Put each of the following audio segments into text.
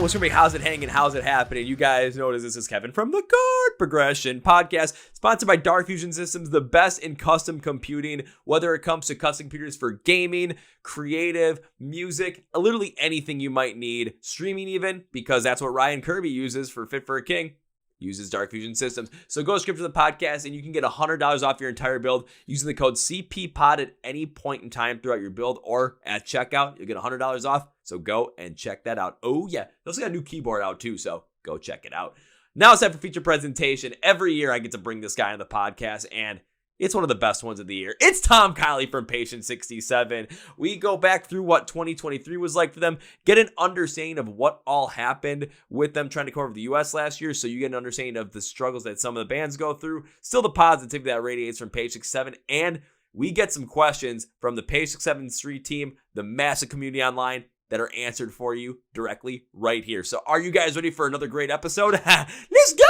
what's going to be how's it hanging, how's it happening? You guys notice this is Kevin from the Chord Progression Podcast, sponsored by Dark Fusion Systems, the best in custom computing, whether it comes to custom computers for gaming, creative, music, literally anything you might need, streaming even, because that's what Ryan Kirby uses for Fit for a King. Uses Dark Fusion Systems. So go subscribe to the podcast and you can get $100 off your entire build using the code CPPOD at any point in time throughout your build or at checkout. You'll get $100 off. So go and check that out. Oh yeah, they also got a new keyboard out too, so go check it out. Now it's time for feature presentation. Every year I get to bring this guy on the podcast and it's one of the best ones of the year. It's Tom Kiley from Patient 67. We go back through what 2023 was like for them, get an understanding of what all happened with them trying to come over to the US last year, so you get an understanding of the struggles that some of the bands go through, still the positivity that radiates from Patient 67, and we get some questions from the Patient 67 Street team, the massive community online, that are answered for you directly right here. So are you guys ready for another great episode? Let's go!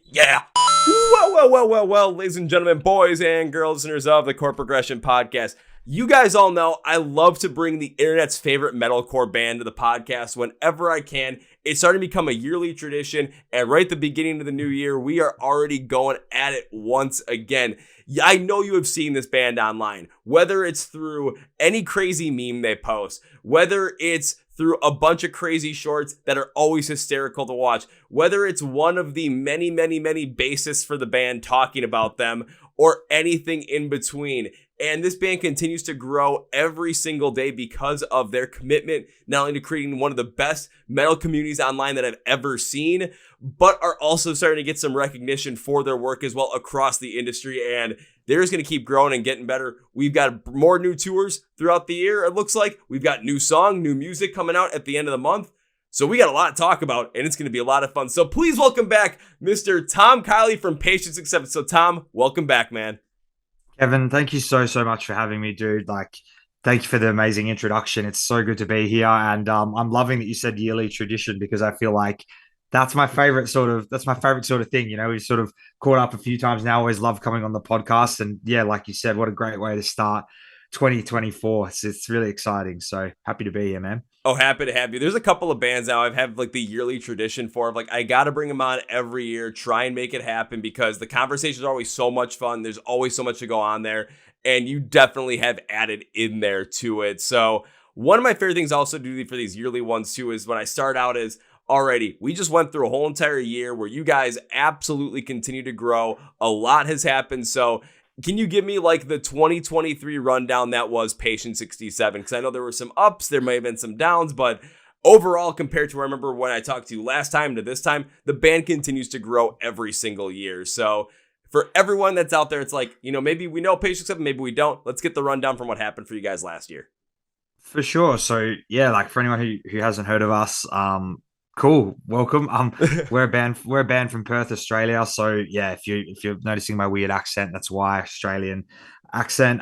Yeah! Well, ladies and gentlemen, boys and girls, listeners of the Chord Progression Podcast, you guys all know I love to bring the internet's favorite metalcore band to the podcast whenever I can. It's starting to become a yearly tradition, and right at the beginning of the new year, we are already going at it once again. I know you have seen this band online, whether it's through any crazy meme they post, whether it's through a bunch of crazy shorts that are always hysterical to watch, whether it's one of the many bassists for the band talking about them, or anything in between. And this band continues to grow every single day because of their commitment, not only to creating one of the best metal communities online that I've ever seen, but are also starting to get some recognition for their work as well across the industry. And they're just going to keep growing and getting better. We've got more new tours throughout the year, it looks like. We've got new song, new music coming out at the end of the month. So we got a lot to talk about, and it's going to be a lot of fun. So please welcome back Mr. Tom Kiley from Patient 67. So Tom, welcome back, man. Kevin, thank you so much for having me, dude. Thank you for the amazing introduction. It's so good to be here, and I'm loving that you said yearly tradition, because I feel like that's my favorite sort of thing. You know, we've sort of caught up a few times now. Always love coming on the podcast, and yeah, like you said, what a great way to start 2024. It's really exciting. So happy to be here, man. Oh, happy to have you. There's a couple of bands now I've had like the yearly tradition for, like, I got to bring them on every year, try and make it happen, because the conversations are always so much fun. There's always so much to go on there, and you definitely have added in there to it. So one of my favorite things also to do for these yearly ones too is when I start out is, alrighty, we just went through a whole entire year where you guys absolutely continue to grow. A lot has happened. So can you give me like the 2023 rundown that was Patient 67? Because I know there were some ups, there may have been some downs, but overall, compared to I remember when I talked to you last time to this time, the band continues to grow every single year. So for everyone that's out there, it's like, you know, maybe we know Patient 67, maybe we don't. Let's get the rundown from what happened for you guys last year. For sure. So yeah, like for anyone who hasn't heard of us, cool, welcome. We're a band from Perth, Australia. So yeah, if you're noticing my weird accent, that's why, Australian accent.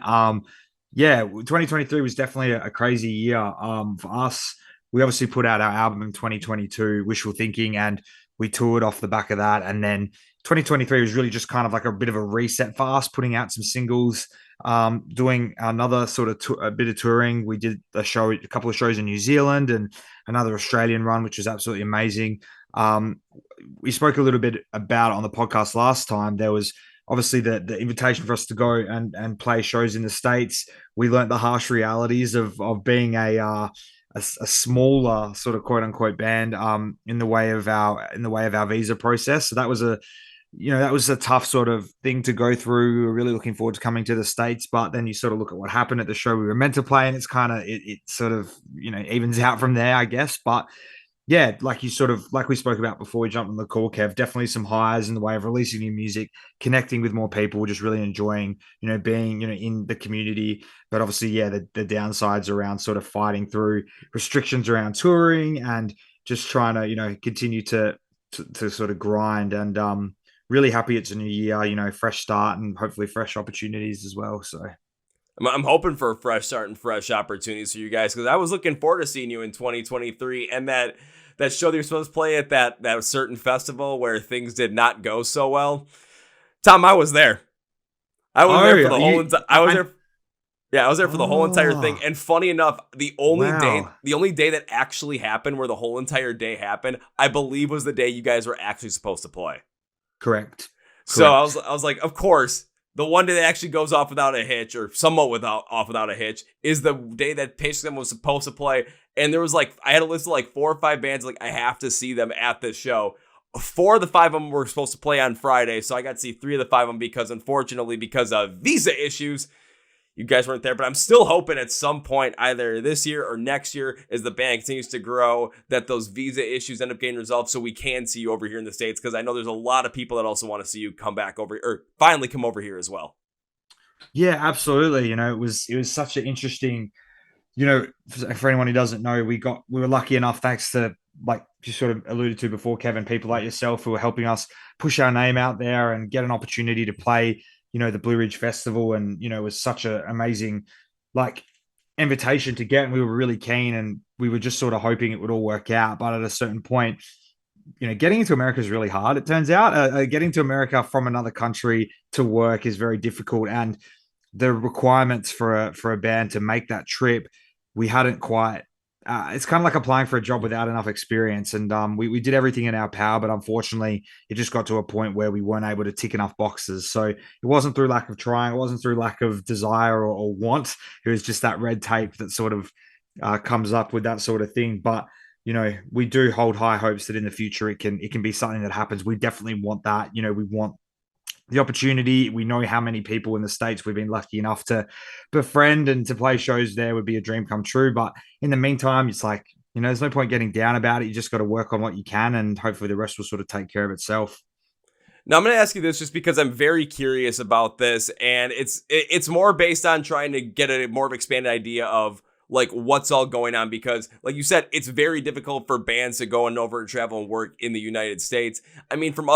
Yeah, 2023 was definitely a crazy year. For us, we obviously put out our album in 2022, Wishful Thinking, and we toured off the back of that. And then 2023 was really just kind of like a bit of a reset for us, putting out some singles, doing another sort of a bit of touring. We did a couple of shows in New Zealand and another Australian run, which was absolutely amazing. We spoke a little bit about on the podcast last time. There was obviously the invitation for us to go and play shows in the States. We learned the harsh realities of being a smaller sort of quote unquote band in the way of our visa process. So that was a tough sort of thing to go through. We were really looking forward to coming to the States, but then you sort of look at what happened at the show we were meant to play, and it's kind of it sort of evens out from there, I guess. But yeah, like we spoke about before we jumped on the call, Kev, definitely some highs in the way of releasing new music, connecting with more people, just really enjoying, being, in the community. But obviously, yeah, the downsides around sort of fighting through restrictions around touring and just trying to, continue to sort of grind. And really happy it's a new year, fresh start and hopefully fresh opportunities as well. So I'm hoping for a fresh start and fresh opportunities for you guys, because I was looking forward to seeing you in 2023, and that show that you're supposed to play at that certain festival where things did not go so well. Tom, I was there. I was there for the whole entire. I was there. Yeah, I was there for the whole entire thing. Oh, And funny enough, wow. the only day that actually happened where the whole entire day happened, I believe was the day you guys were actually supposed to play. Correct. So Correct. I was like, of course, the one day that actually goes off without a hitch, or somewhat without a hitch, is the day that Patient was supposed to play. And there was like, I had a list of like 4 or 5 bands, like I have to see them at this show. 4 of the 5 of them were supposed to play on Friday, so I got to see 3 of the 5 of them because, unfortunately, because of visa issues, you guys weren't there. But I'm still hoping at some point, either this year or next year, as the band continues to grow, that those visa issues end up getting resolved so we can see you over here in the States, because I know there's a lot of people that also want to see you come back over, or finally come over here as well. Yeah, absolutely. It was such an interesting, for anyone who doesn't know, we were lucky enough, thanks to, like you sort of alluded to before, Kevin, people like yourself who were helping us push our name out there and get an opportunity to play, the Blue Ridge Festival. And, it was such an amazing, like, invitation to get. And we were really keen, and we were just sort of hoping it would all work out. But at a certain point, getting into America is really hard. It turns out getting to America from another country to work is very difficult. And the requirements for a band to make that trip, we hadn't quite. It's kind of like applying for a job without enough experience, and we did everything in our power, but unfortunately, it just got to a point where we weren't able to tick enough boxes. So it wasn't through lack of trying, it wasn't through lack of desire or want. It was just that red tape that sort of comes up with that sort of thing. But we do hold high hopes that in the future it can be something that happens. We definitely want that. We want the opportunity. We know how many people in the States we've been lucky enough to befriend, and to play shows there would be a dream come true. But in the meantime, it's like, there's no point getting down about it. You just got to work on what you can, and hopefully the rest will sort of take care of itself. Now I'm going to ask you this just because I'm very curious about this, and it's more based on trying to get a more of expanded idea of like what's all going on, because like you said, it's very difficult for bands to go and over and travel and work in the United States. I mean, from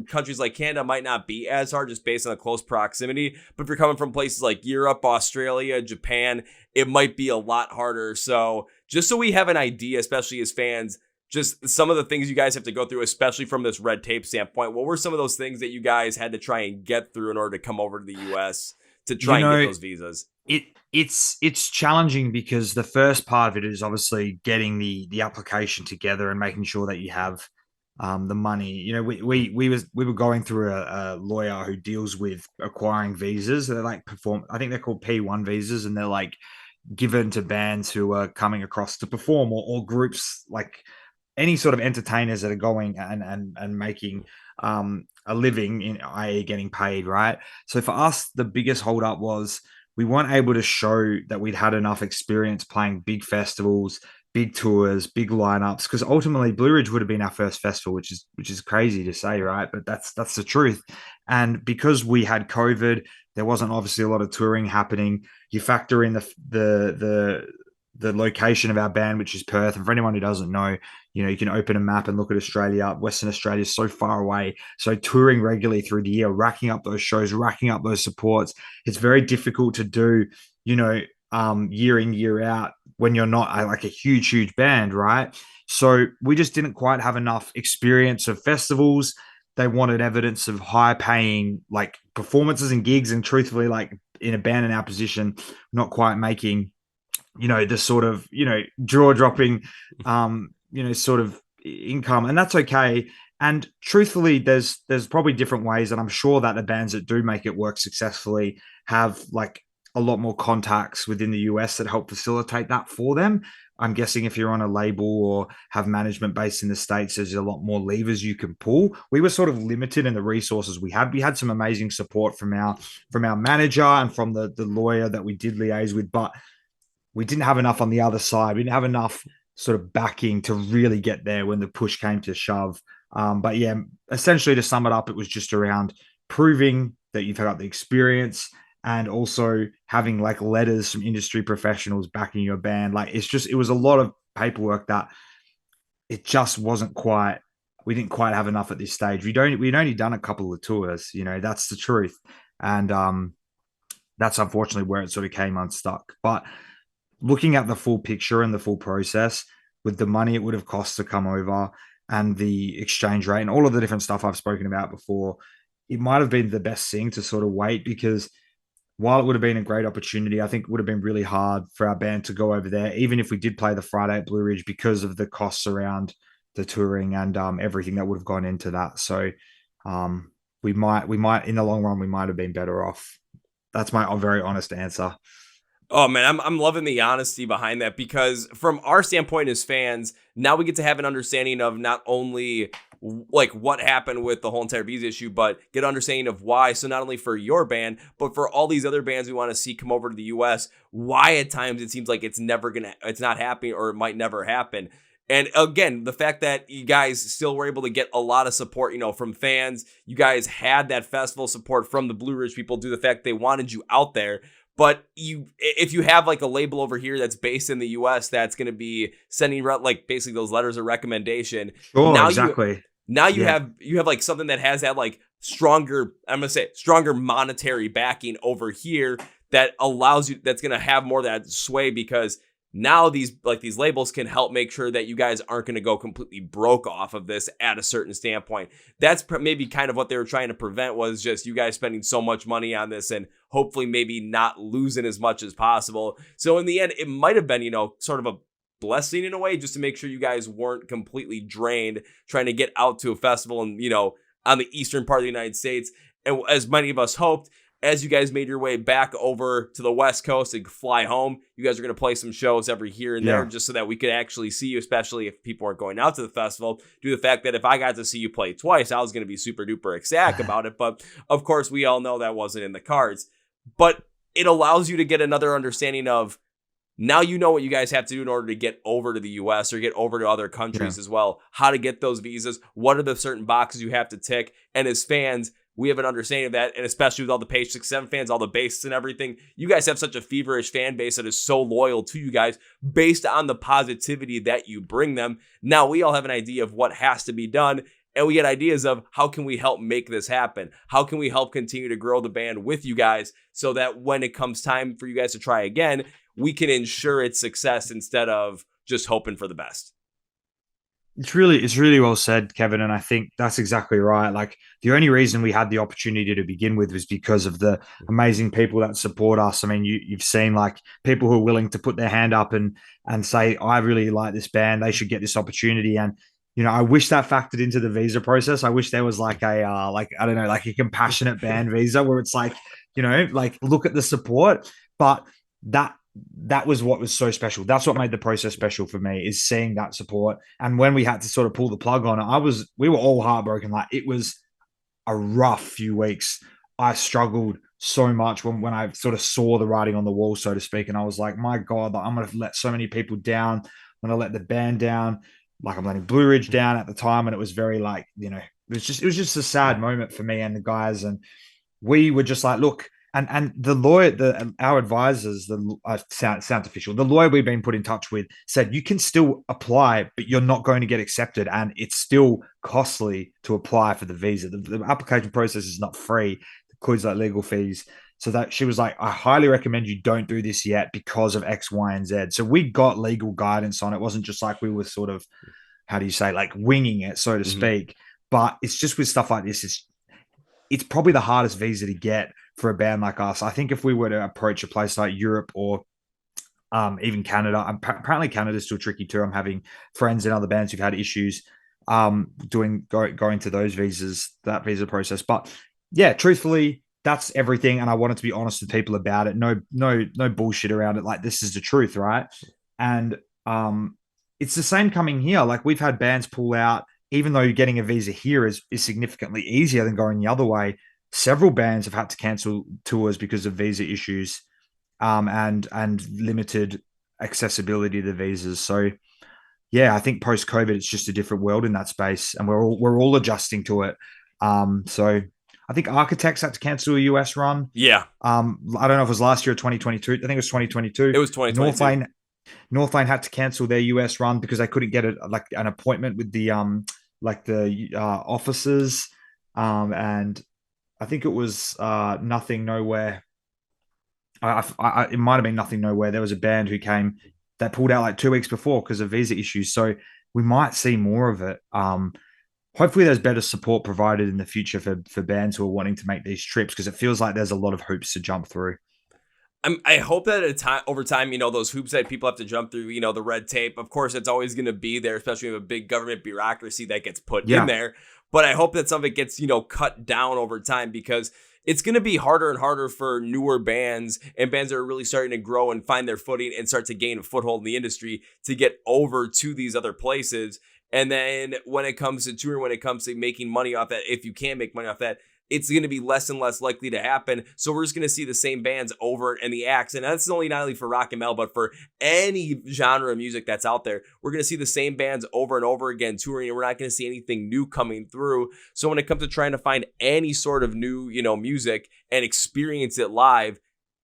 countries like Canada might not be as hard just based on the close proximity, but if you're coming from places like Europe, Australia, Japan, it might be a lot harder. So just so we have an idea, especially as fans, just some of the things you guys have to go through, especially from this red tape standpoint. What were some of those things that you guys had to try and get through in order to come over to the US to try and get those visas? It's challenging, because the first part of it is obviously getting the application together and making sure that you have the money. We were going through a lawyer who deals with acquiring visas. They're like I think they're called P1 visas, and they're like given to bands who are coming across to perform, or groups, like any sort of entertainers that are going and making a living, in i.e. getting paid, right? So for us, the biggest holdup was we weren't able to show that we'd had enough experience playing big festivals, big tours, big lineups, because ultimately Blue Ridge would have been our first festival, which is crazy to say, right? But that's the truth. And because we had COVID, there wasn't obviously a lot of touring happening. You factor in the location of our band, which is Perth. And for anyone who doesn't know, you can open a map and look at Australia. Western Australia is so far away. So touring regularly through the year, racking up those shows, racking up those supports, it's very difficult to do, year in, year out, when you're not like a huge band, right? So we just didn't quite have enough experience of festivals. They wanted evidence of high paying like performances and gigs. And truthfully, like in a band in our position, not quite making the sort of, jaw dropping, sort of income. And that's okay. And truthfully, there's probably different ways. And I'm sure that the bands that do make it work successfully have like a lot more contacts within the US that help facilitate that for them. I'm guessing if you're on a label or have management based in the States, there's a lot more levers you can pull. We were sort of limited in the resources we had. We had some amazing support from our manager and from the lawyer that we did liaise with, but we didn't have enough on the other side. We didn't have enough sort of backing to really get there when the push came to shove. But yeah, essentially to sum it up, it was just around proving that you've got the experience, and also having like letters from industry professionals backing your band. Like it was a lot of paperwork that it just wasn't quite, we didn't quite have enough at this stage. We'd only done a couple of tours, that's the truth. And that's unfortunately where it sort of came unstuck. But looking at the full picture and the full process, with the money it would have cost to come over and the exchange rate and all of the different stuff I've spoken about before, it might have been the best thing to sort of wait, because while it would have been a great opportunity, I think it would have been really hard for our band to go over there, even if we did play the Friday at Blue Ridge, because of the costs around the touring and everything that would have gone into that. So um, we might in the long run, we might have been better off. That's my very honest answer. Oh man, I'm loving the honesty behind that, because from our standpoint as fans, now we get to have an understanding of not only like what happened with the whole entire visa issue, but get an understanding of why. So not only for your band, but for all these other bands we want to see come over to the US, why at times it seems like it's not happening, or it might never happen. And again, the fact that you guys still were able to get a lot of support, from fans, you guys had that festival support from the Blue Ridge people due to the fact they wanted you out there. But if you have like a label over here that's based in the US that's going to be sending like basically those letters of recommendation. Sure, exactly. You have like something that has that like stronger monetary backing over here that allows you, that's going to have more of that sway, because now these labels can help make sure that you guys aren't going to go completely broke off of this at a certain standpoint. That's maybe kind of what they were trying to prevent, was just you guys spending so much money on this and hopefully maybe not losing as much as possible. So in the end, it might have been, sort of a blessing in a way, just to make sure you guys weren't completely drained trying to get out to a festival and, on the eastern part of the United States. And as many of us hoped, as you guys made your way back over to the West Coast and fly home, you guys are going to play some shows every here and there, just so that we could actually see you, especially if people aren't going out to the festival, due to the fact that if I got to see you play twice, I was going to be super duper ecstatic about it. But of course, we all know that wasn't in the cards. But it allows you to get another understanding of, now you know what you guys have to do in order to get over to the US or get over to other countries as well, how to get those visas, what are the certain boxes you have to tick. And as fans, we have an understanding of that, and especially with all the Page 6-7 fans, all the bassists and everything, you guys have such a feverish fan base that is so loyal to you guys based on the positivity that you bring them. Now we all have an idea of what has to be done, and we get ideas of how can we help make this happen? How can we help continue to grow the band with you guys so that when it comes time for you guys to try again, we can ensure its success instead of just hoping for the best. It's really well said, Kevin. And I think that's exactly right. Like, the only reason we had the opportunity to begin with was because of the amazing people that support us. I mean, you've seen like people who are willing to put their hand up and say, I really like this band, they should get this opportunity. And, I wish that factored into the visa process. I wish there was like a, I don't know, like a compassionate band visa where it's like, like look at the support. But that was what was so special. That's what made the process special for me, is seeing that support. And when we had to sort of pull the plug on it, we were all heartbroken. Like, it was a rough few weeks. I struggled so much when I sort of saw the writing on the wall, so to speak. And I was like, my God, I'm going to let so many people down. I'm going to let the band down. Like, I'm letting Blue Ridge down at the time. And it was very like, it was just a sad moment for me and the guys. And we were just like, look, and the lawyer, our advisors, sounds official. The lawyer we've been put in touch with said, you can still apply, but you're not going to get accepted, and it's still costly to apply for the visa. The application process is not free; it includes like legal fees. So that she was like, I highly recommend you don't do this yet because of X, Y, and Z. So we got legal guidance on it. It wasn't just like we were sort of, how do you say, like winging it, so to speak. But it's just with stuff like this, it's probably the hardest visa to get for a band like us. I think if we were to approach a place like Europe or even Canada, apparently Canada's still tricky too. I'm having friends in other bands who've had issues going to those visas, that visa process. But yeah, truthfully, that's everything. And I wanted to be honest with people about it. No bullshit around it. Like, this is the truth, right? And it's the same coming here. Like, we've had bands pull out, even though getting a visa here is significantly easier than going the other way. Several bands have had to cancel tours because of visa issues and limited accessibility to visas. So yeah, I think post-COVID, it's just a different world in that space, and we're all adjusting to it. So I think Architects had to cancel a US run. Yeah. I don't know if it was last year or 2022. I think it was 2022. It was 2022. Northlane had to cancel their US run because they couldn't get an appointment with the officers. And I think it was Nothing Nowhere. It might have been Nothing Nowhere. There was a band who came that pulled out like 2 weeks before because of visa issues. So we might see more of it. Hopefully there's better support provided in the future for bands who are wanting to make these trips, because it feels like there's a lot of hoops to jump through. I hope that over time, those hoops that people have to jump through, the red tape, of course, it's always going to be there, especially with a big government bureaucracy that gets put in Yeah. there. But I hope that some of it gets, cut down over time, because it's going to be harder and harder for newer bands and bands that are really starting to grow and find their footing and start to gain a foothold in the industry to get over to these other places. And then when it comes to touring, when it comes to making money off that, if you can make money off that, it's going to be less and less likely to happen. So we're just going to see the same bands over and the acts. And that's only not only for rock and metal, but for any genre of music that's out there. We're going to see the same bands over and over again touring, and we're not going to see anything new coming through. So when it comes to trying to find any sort of new, music and experience it live,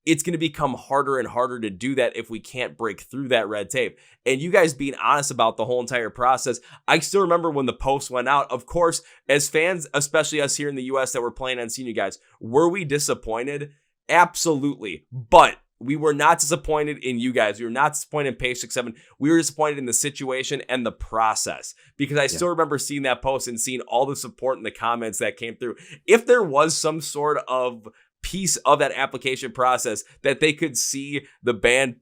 it's going to become harder and harder to do that if we can't break through that red tape. And you guys being honest about the whole entire process, I still remember when the post went out. Of course, as fans, especially us here in the US that were planning on seeing you guys, were we disappointed? Absolutely. But we were not disappointed in you guys. We were not disappointed in Page 6-7. We were disappointed in the situation and the process, because I still remember seeing that post and seeing all the support in the comments that came through. If there was some sort of piece of that application process that they could see the band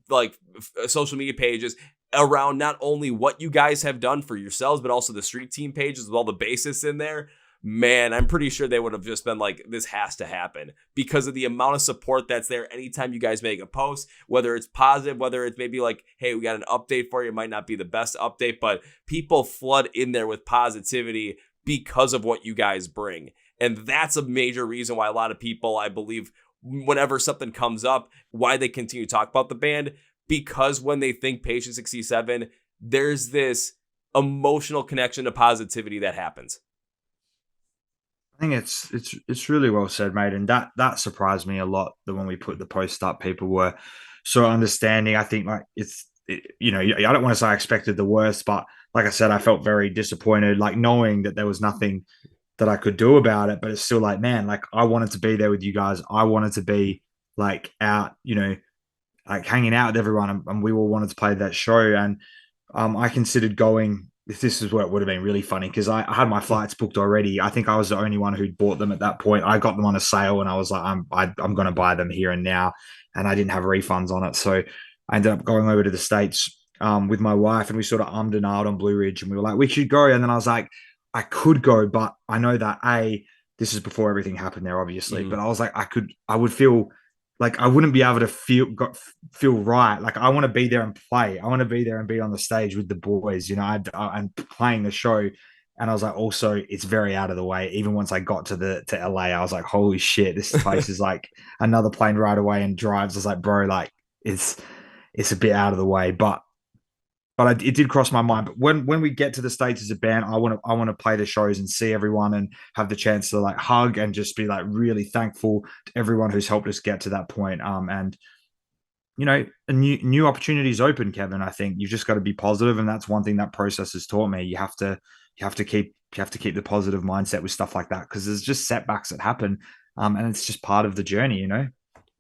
social media pages around not only what you guys have done for yourselves, but also the street team pages with all the bassists in there, man, I'm pretty sure they would have just been like, this has to happen, because of the amount of support that's there anytime you guys make a post, whether it's positive, whether it's maybe like, hey, we got an update for you. It might not be the best update, but people flood in there with positivity because of what you guys bring. And that's a major reason why a lot of people, I believe, whenever something comes up, why they continue to talk about the band, because when they think Patient 67, there's this emotional connection to positivity that happens. I think it's really well said, mate. And that surprised me a lot, that when we put the post up, people were so understanding. I think I don't want to say I expected the worst, but like I said, I felt very disappointed, like knowing that there was nothing that I could do about it. But it's still like, man, like I wanted to be there with you guys. I wanted to be like out, like hanging out with everyone, and we all wanted to play that show. And I considered going. This is where it would have been really funny, because I had my flights booked already. I think I was the only one who'd bought them at that point. I got them on a sale, and I was like, I'm going to buy them here and now, and I didn't have refunds on it, so I ended up going over to the States with my wife, and we sort of ummed and ahed on Blue Ridge, and we were like, we should go. And then I was like, I could go, but I know that this is before everything happened there, obviously. But I was like, I would feel like I wouldn't be able to feel right. Like I want to be there and play. I want to be there and be on the stage with the boys, and playing the show. And I was like, also, it's very out of the way. Even once I got to LA, I was like, holy shit, this place is like another plane right away and drives. I was like, bro, like it's a bit out of the way, but it did cross my mind. But when we get to the States as a band, I want to play the shows and see everyone and have the chance to like hug and just be like really thankful to everyone who's helped us get to that point. And a new opportunities open, Kevin. I think you've just got to be positive, and that's one thing that process has taught me. You have to keep the positive mindset with stuff like that, because there's just setbacks that happen, and it's just part of the journey,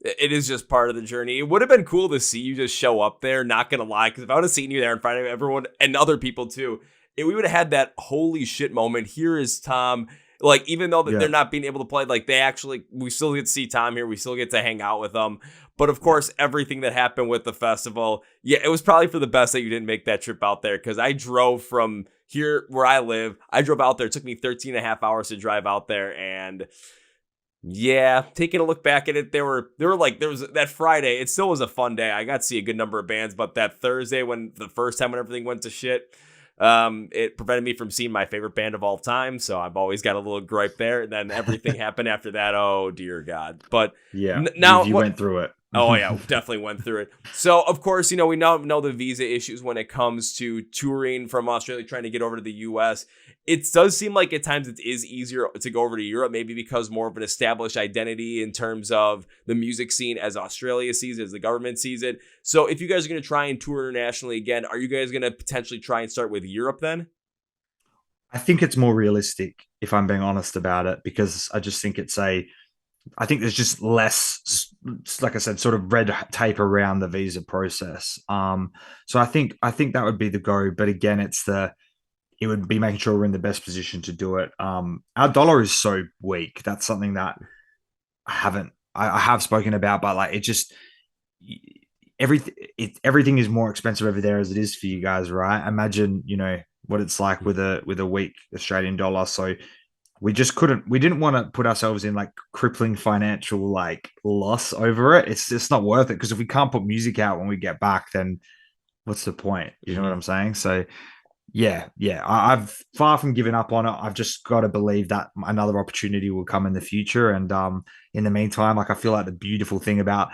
It is just part of the journey. It would have been cool to see you just show up there, not gonna lie, because if I would have seen you there in front of everyone and other people too, we would have had that holy shit moment. Here is Tom. Like, even though they're not being able to play, like we still get to see Tom here. We still get to hang out with them. But of course, everything that happened with the festival, it was probably for the best that you didn't make that trip out there, because I drove from here where I live. I drove out there. It took me 13 and a half hours to drive out there, and taking a look back at it, there was that Friday, it still was a fun day. I got to see a good number of bands, but that Thursday, when everything went to shit, it prevented me from seeing my favorite band of all time. So I've always got a little gripe there. And then everything happened after that. Oh dear God. But now you went through it. Oh yeah, definitely went through it. So of course, we now know the visa issues when it comes to touring from Australia, trying to get over to the US. It does seem like at times it is easier to go over to Europe, maybe because more of an established identity in terms of the music scene as Australia sees it, as the government sees it. So if you guys are going to try and tour internationally again, are you guys going to potentially try and start with Europe then? I think it's more realistic, if I'm being honest about it, because I just think I think there's just less, like I said, sort of red tape around the visa process. So I think that would be the go. But again, it would be making sure we're in the best position to do it. Our dollar is so weak. That's something that I have spoken about, but like everything is more expensive over there as it is for you guys, right? Imagine, what it's like with a weak Australian dollar. So we didn't want to put ourselves in like crippling financial like loss over it. It's just not worth it, because if we can't put music out when we get back, then what's the point? You know what I'm saying? So yeah, I've far from giving up on it. I've just got to believe that another opportunity will come in the future. And in the meantime, like, I feel like the beautiful thing about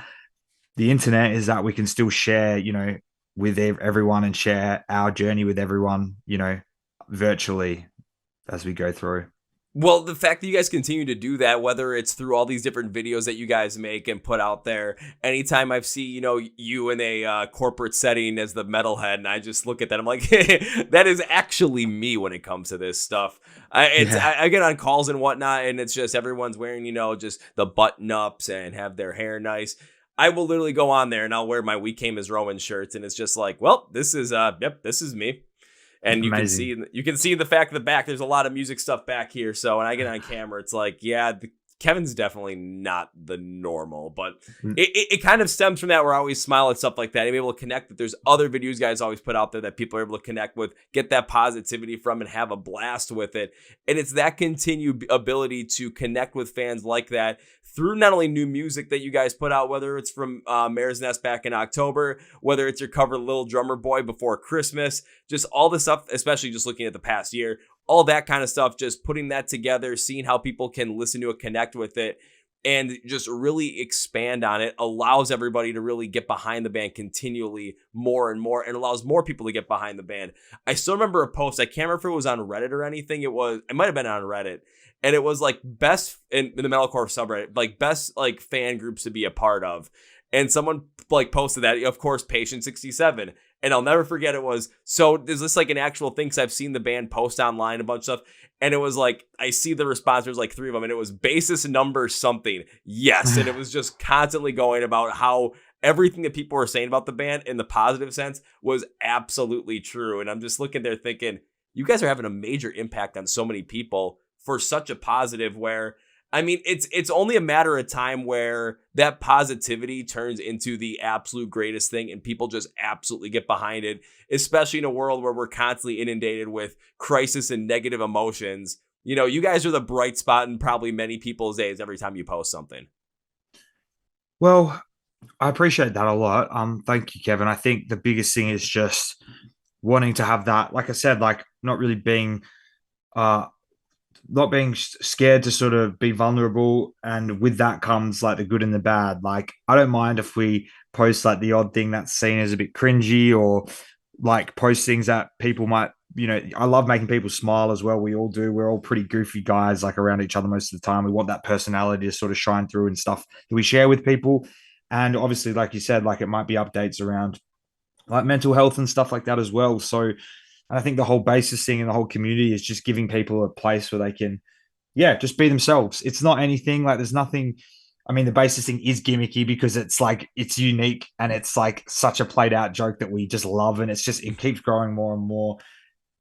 the internet is that we can still share, with everyone, and share our journey with everyone, virtually as we go through. Well, the fact that you guys continue to do that, whether it's through all these different videos that you guys make and put out there, anytime I've seen, you in a corporate setting as the metalhead, and I just look at that, I'm like, that is actually me when it comes to this stuff. I get on calls and whatnot, and it's just everyone's wearing, just the button ups and have their hair nice. I will literally go on there and I'll wear my "We Came as Romans" shirts, and it's just like, well, this is this is me. And Amazing. you can see the fact of the back. There's a lot of music stuff back here. So when I get on camera, it's like, yeah, Kevin's definitely not the normal, but it kind of stems from that, where I always smile at stuff like that. I'm able to connect that there's other videos guys always put out there that people are able to connect with, get that positivity from, and have a blast with it. And it's that continued ability to connect with fans like that through not only new music that you guys put out, whether it's from Mare's Nest back in October, whether it's your cover Little Drummer Boy before Christmas, just all this stuff, especially just looking at the past year, all that kind of stuff, just putting that together, seeing how people can listen to it, connect with it, and just really expand on it, allows everybody to really get behind the band continually more and more, and allows more people to get behind the band. I still remember a post, I can't remember if it was on Reddit or anything, it might have been on Reddit, and it was like best in the metalcore subreddit, like best like fan groups to be a part of. And someone like posted that, of course, Patient 67. And I'll never forget, it was, so is this like an actual thing? Because I've seen the band post online a bunch of stuff. And it was like, I see the response, there's like 3 of them. And it was bassist number something. Yes. And it was just constantly going about how everything that people were saying about the band in the positive sense was absolutely true. And I'm just looking there thinking, you guys are having a major impact on so many people for such a positive, where, I mean, it's only a matter of time where that positivity turns into the absolute greatest thing and people just absolutely get behind it, especially in a world where we're constantly inundated with crisis and negative emotions. You guys are the bright spot in probably many people's days every time you post something. Well, I appreciate that a lot. Thank you, Kevin. I think the biggest thing is just wanting to have that, like I said, like not really being not being scared to sort of be vulnerable, and with that comes like the good and the bad. Like, I don't mind if we post like the odd thing that's seen as a bit cringy, or like post things that people might, I love making people smile as well. We all do. We're all pretty goofy guys, like around each other most of the time. We want that personality to sort of shine through and stuff that we share with people. And obviously, like you said, like it might be updates around like mental health and stuff like that as well. So I think the whole basis thing and the whole community is just giving people a place where they can, just be themselves. It's not anything like, there's nothing. I mean, the basis thing is gimmicky because it's like, it's unique and it's like such a played out joke that we just love. And it keeps growing more and more.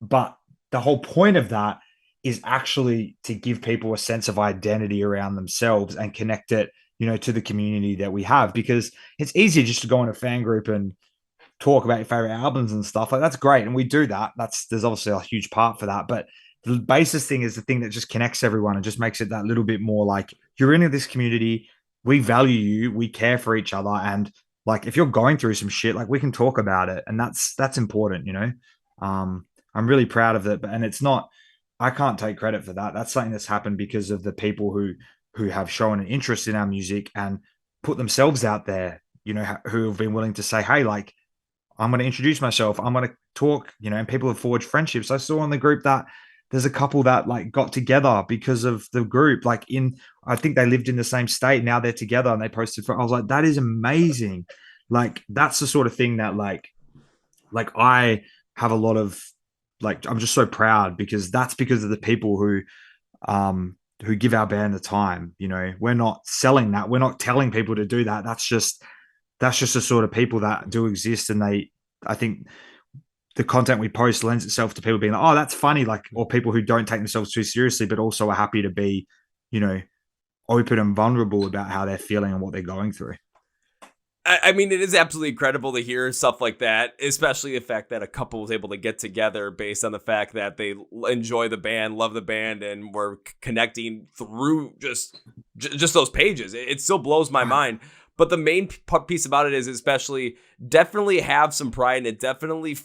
But the whole point of that is actually to give people a sense of identity around themselves and connect it, to the community that we have, because it's easier just to go in a fan group and talk about your favorite albums and stuff. Like, that's great, and we do that. There's obviously a huge part for that, but the basis thing is the thing that just connects everyone and just makes it that little bit more like, you're in this community, we value you, we care for each other, and like if you're going through some shit, like we can talk about it, and that's important. I'm really proud of it, and it's not, I can't take credit for that. That's something that's happened because of the people who have shown an interest in our music and put themselves out there, who have been willing to say, hey, like, I'm going to introduce myself, I'm going to talk, and people have forged friendships. I saw in the group that there's a couple that like got together because of the group. Like, I think they lived in the same state. Now they're together and they posted I was like, that is amazing. Like, that's the sort of thing that like I have a lot of, like, I'm just so proud because that's because of the people who give our band the time. We're not selling that. We're not telling people to do that. That's just the sort of people that do exist. And I think the content we post lends itself to people being like, oh, that's funny. Like, or people who don't take themselves too seriously, but also are happy to be, open and vulnerable about how they're feeling and what they're going through. I mean, it is absolutely incredible to hear stuff like that, especially the fact that a couple was able to get together based on the fact that they enjoy the band, love the band, and were connecting through just those pages. It still blows my mind. But the main piece about it is especially definitely have some pride in it. Definitely,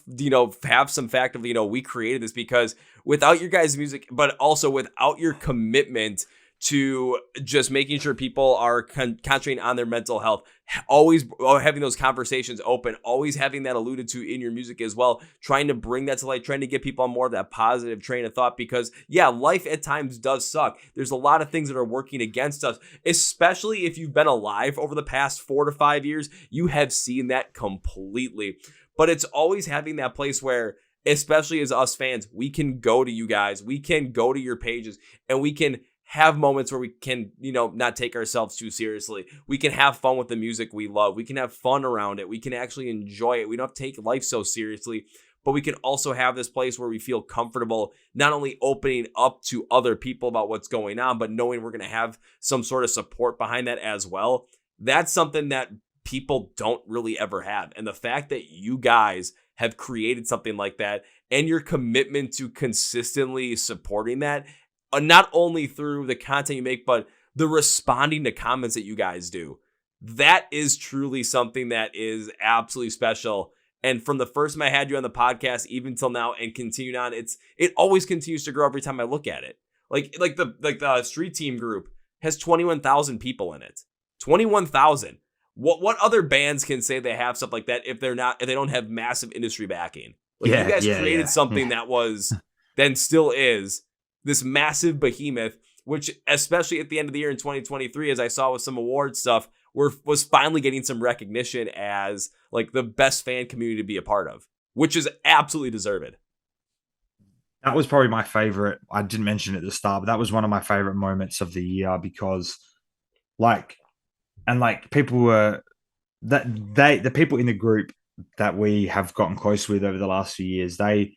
have some fact of, we created this because without your guys' music, but also without your commitment to just making sure people are concentrating on their mental health, always having those conversations open, always having that alluded to in your music as well, trying to bring that to light, trying to get people on more of that positive train of thought because, yeah, life at times does suck. There's a lot of things that are working against us, especially if you've been alive over the past 4 to 5 years, you have seen that completely. But it's always having that place where, especially as us fans, we can go to you guys, we can go to your pages, and we can have moments where we can, not take ourselves too seriously. We can have fun with the music we love. We can have fun around it. We can actually enjoy it. We don't have to take life so seriously, but we can also have this place where we feel comfortable, not only opening up to other people about what's going on, but knowing we're going to have some sort of support behind that as well. That's something that people don't really ever have. And the fact that you guys have created something like that and your commitment to consistently supporting that, not only through the content you make, but the responding to comments that you guys do. That is truly something that is absolutely special. And from the first time I had you on the podcast, even till now and continued on, it always continues to grow every time I look at it. Like the street team group has 21,000 people in it. 21,000. What other bands can say they have stuff like that if they don't have massive industry backing? Like you guys created something that was, then still is, this massive behemoth, which especially at the end of the year in 2023, as I saw with some award stuff, was finally getting some recognition as like the best fan community to be a part of, which is absolutely deserved. That was probably my favorite. I didn't mention it at the start, but that was one of my favorite moments of the year because people were the people in the group that we have gotten close with over the last few years, they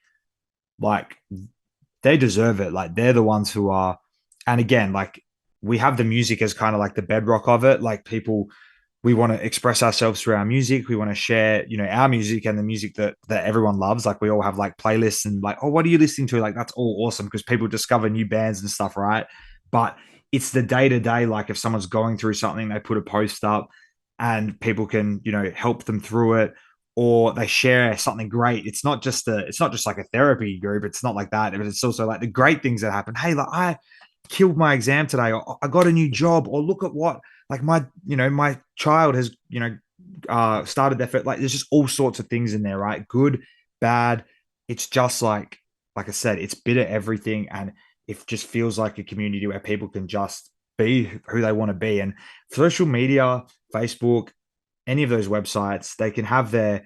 deserve it. Like they're the ones who are, and again, like we have the music as kind of like the bedrock of it. Like people, we want to express ourselves through our music. We want to share, our music and the music that everyone loves. Like we all have like playlists and like, oh, what are you listening to? Like that's all awesome because people discover new bands and stuff, right? But it's the day to day. Like if someone's going through something, they put a post up and people can, help them through it. Or they share something great. It's not just like a therapy group. It's not like that. But it's also like the great things that happen. Hey, like I killed my exam today, or I got a new job, or look at what like my child has started their like. There's just all sorts of things in there, right? Good, bad. It's just like I said, it's bit of everything, and it just feels like a community where people can just be who they want to be. And social media, Facebook, any of those websites, they can have their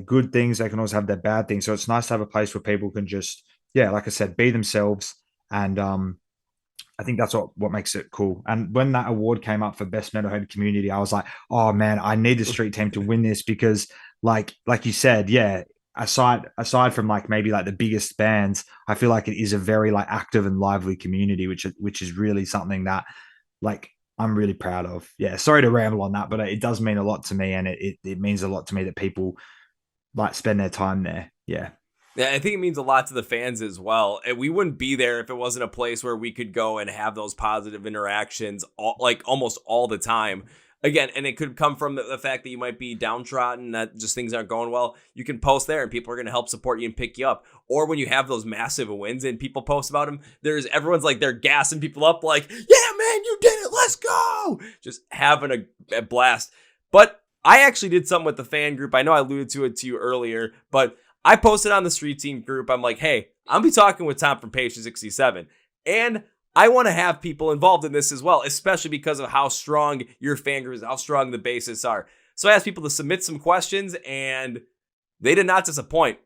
good things. They can also have their bad things. So it's nice to have a place where people can just, like I said, be themselves. And I think that's what makes it cool. And when that award came up for Best Metalhead Community, I was like, oh man, I need the street team to win this because like you said, aside from like maybe like the biggest bands, I feel like it is a very like active and lively community, which is really something that like I'm really proud of. Yeah, sorry to ramble on that, but it does mean a lot to me, and it means a lot to me that people like spend their time there. Yeah. Yeah, I think it means a lot to the fans as well. And we wouldn't be there if it wasn't a place where we could go and have those positive interactions almost all the time. Again, and it could come from the fact that you might be downtrodden, that just things aren't going well. You can post there and people are going to help support you and pick you up. Or when you have those massive wins and people post about them, everyone's like, they're gassing people up like, yeah, man, you did it. Let's go. Just having a blast. But I actually did something with the fan group. I know I alluded to it to you earlier, but I posted on the street team group. I'm like, hey, I'll be talking with Tom from Page 67. And I want to have people involved in this as well, especially because of how strong your fan group is, how strong the bases are. So I asked people to submit some questions, and they did not disappoint.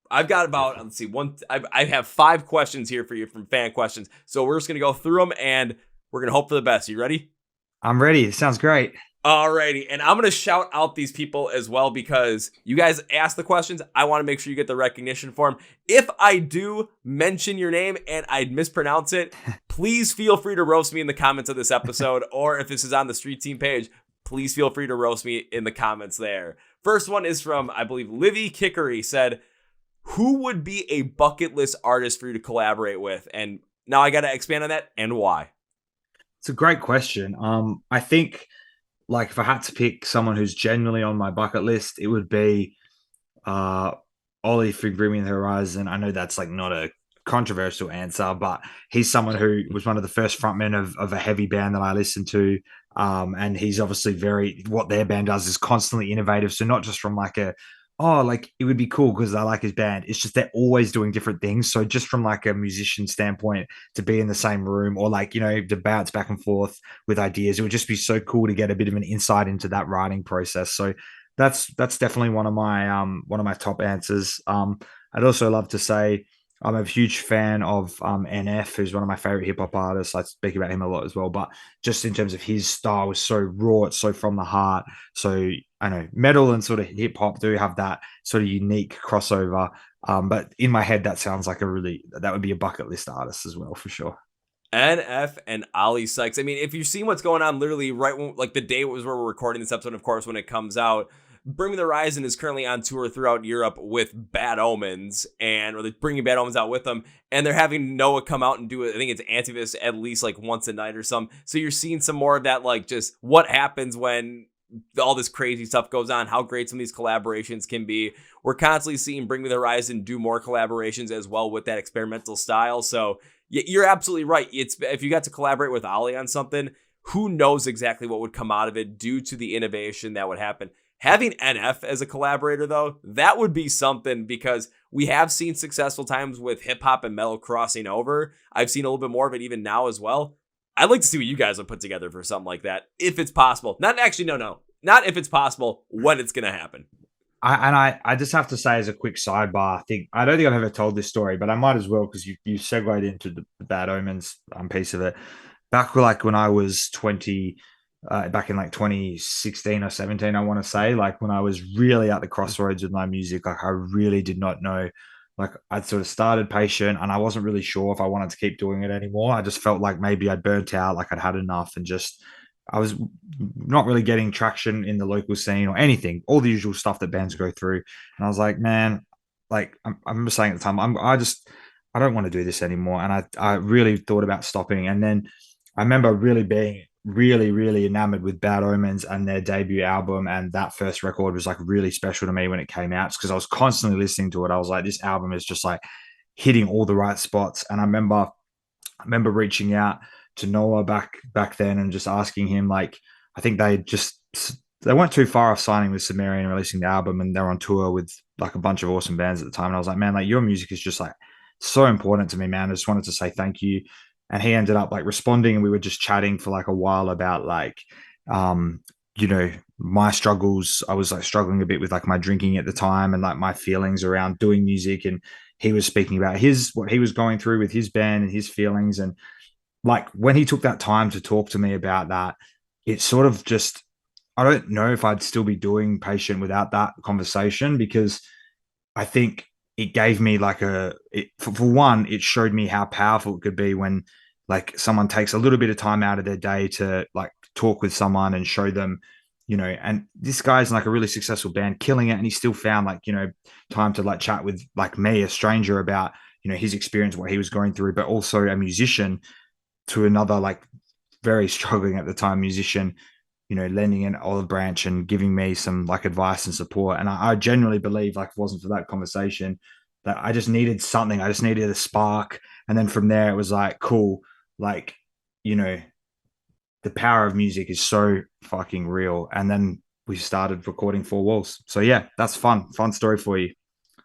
I've got about, I have 5 questions here for you from fan questions. So we're just going to go through them, and we're going to hope for the best. You ready? I'm ready. It sounds great. Alrighty, and I'm going to shout out these people as well because you guys asked the questions. I want to make sure you get the recognition for them. If I do mention your name and I mispronounce it, please feel free to roast me in the comments of this episode, or if this is on the street team page, please feel free to roast me in the comments there. First one is from, I believe, Livy Kickery said, who would be a bucket list artist for you to collaborate with? And now I got to expand on that and why. It's a great question. I think like if I had to pick someone who's genuinely on my bucket list, it would be Ollie for Bring Me the Horizon. I know that's like not a controversial answer, but he's someone who was one of the first frontmen of a heavy band that I listened to. And he's obviously what their band does is constantly innovative. So not just from like like it would be cool because I like his band. It's just they're always doing different things. So just from like a musician standpoint, to be in the same room or like, to bounce back and forth with ideas, it would just be so cool to get a bit of an insight into that writing process. So that's definitely one of my top answers. I'd also love to say I'm a huge fan of NF, who's one of my favorite hip hop artists. I speak about him a lot as well, but just in terms of his style is so raw, it's so from the heart. So I know metal and sort of hip hop do have that sort of unique crossover. But in my head, that sounds like that would be a bucket list artist as well for sure. NF and Ollie Sykes. I mean, if you've seen what's going on, literally right when, like the day was where we're recording this episode, of course, when it comes out, Bring Me the Horizon is currently on tour throughout Europe with Bad Omens, or they're bringing Bad Omens out with them, and they're having Noah come out and do it. I think it's Antivis at least like once a night or something. So you're seeing some more of that, like just what happens when all this crazy stuff goes on, how great some of these collaborations can be. We're constantly seeing Bring Me the Horizon do more collaborations as well with that experimental style. So you're absolutely right. If you got to collaborate with Ollie on something, who knows exactly what would come out of it due to the innovation that would happen. Having NF as a collaborator, though, that would be something because we have seen successful times with hip hop and metal crossing over. I've seen a little bit more of it even now as well. I'd like to see what you guys would put together for something like that, if it's possible. Not if it's possible, when it's going to happen. I just have to say as a quick sidebar, I don't think I've ever told this story, but I might as well because you segued into the Bad Omens piece of it. Back when I was 20, back in like 2016 or 17, I want to say, like when I was really at the crossroads with my music, like I really did not know, like I'd sort of started Patient and I wasn't really sure if I wanted to keep doing it anymore. I just felt like maybe I'd burnt out, like I'd had enough and just, I was not really getting traction in the local scene or anything, all the usual stuff that bands go through. And I was like, man, like I'm just saying at the time, I don't want to do this anymore. And I really thought about stopping. And then I remember really being really, really enamored with Bad Omens and their debut album. And that first record was like really special to me when it came out because I was constantly listening to it. I was like, this album is just like hitting all the right spots. And I remember reaching out to Noah back then and just asking him, like, I think they weren't too far off signing with Sumerian and releasing the album, and they're on tour with like a bunch of awesome bands at the time. And I was like, man, like your music is just like so important to me, man. I just wanted to say thank you. And he ended up like responding, and we were just chatting for like a while about like, my struggles. I was like struggling a bit with like my drinking at the time and like my feelings around doing music. And he was speaking about what he was going through with his band and his feelings. And like when he took that time to talk to me about that, it sort of just, I don't know if I'd still be doing Patient without that conversation, because I think it gave me like for one, it showed me how powerful it could be when like someone takes a little bit of time out of their day to like talk with someone and show them, and this guy's like a really successful band killing it. And he still found like, time to like chat with like me, a stranger, about, his experience, what he was going through, but also a musician to another like very struggling at the time musician, lending an olive branch and giving me some like advice and support. And I genuinely believe, like, if it wasn't for that conversation, that I just needed something. I just needed a spark. And then from there, it was like, cool. Like, the power of music is so fucking real. And then we started recording Four Walls. So yeah, that's fun story for you.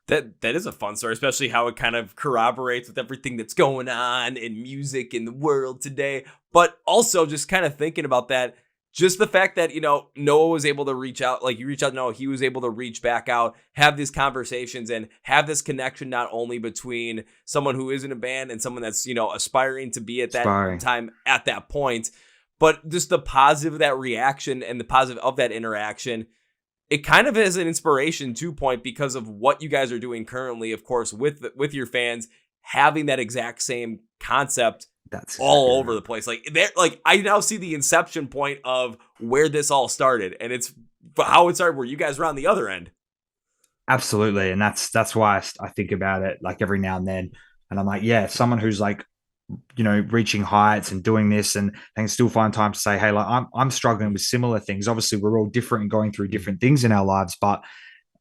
That is a fun story, especially how it kind of corroborates with everything that's going on in music in the world today. But also just kind of thinking about that, just the fact that, Noah was able to reach out, like you reach out to Noah, he was able to reach back out, have these conversations and have this connection, not only between someone who is in a band and someone that's, aspiring to be at that time, at that point, but just the positive of that reaction and the positive of that interaction. It kind of is an inspiration to Point because of what you guys are doing currently, of course, with your fans, having that exact same concept That's exactly all over right. the place. Like I now see the inception point of where this all started, and it's how it started where you guys were on the other end. Absolutely, and that's why I think about it like every now and then, and I'm like, yeah, someone who's like, reaching heights and doing this, and they can still find time to say, hey, like I'm struggling with similar things. Obviously, we're all different and going through different things in our lives, but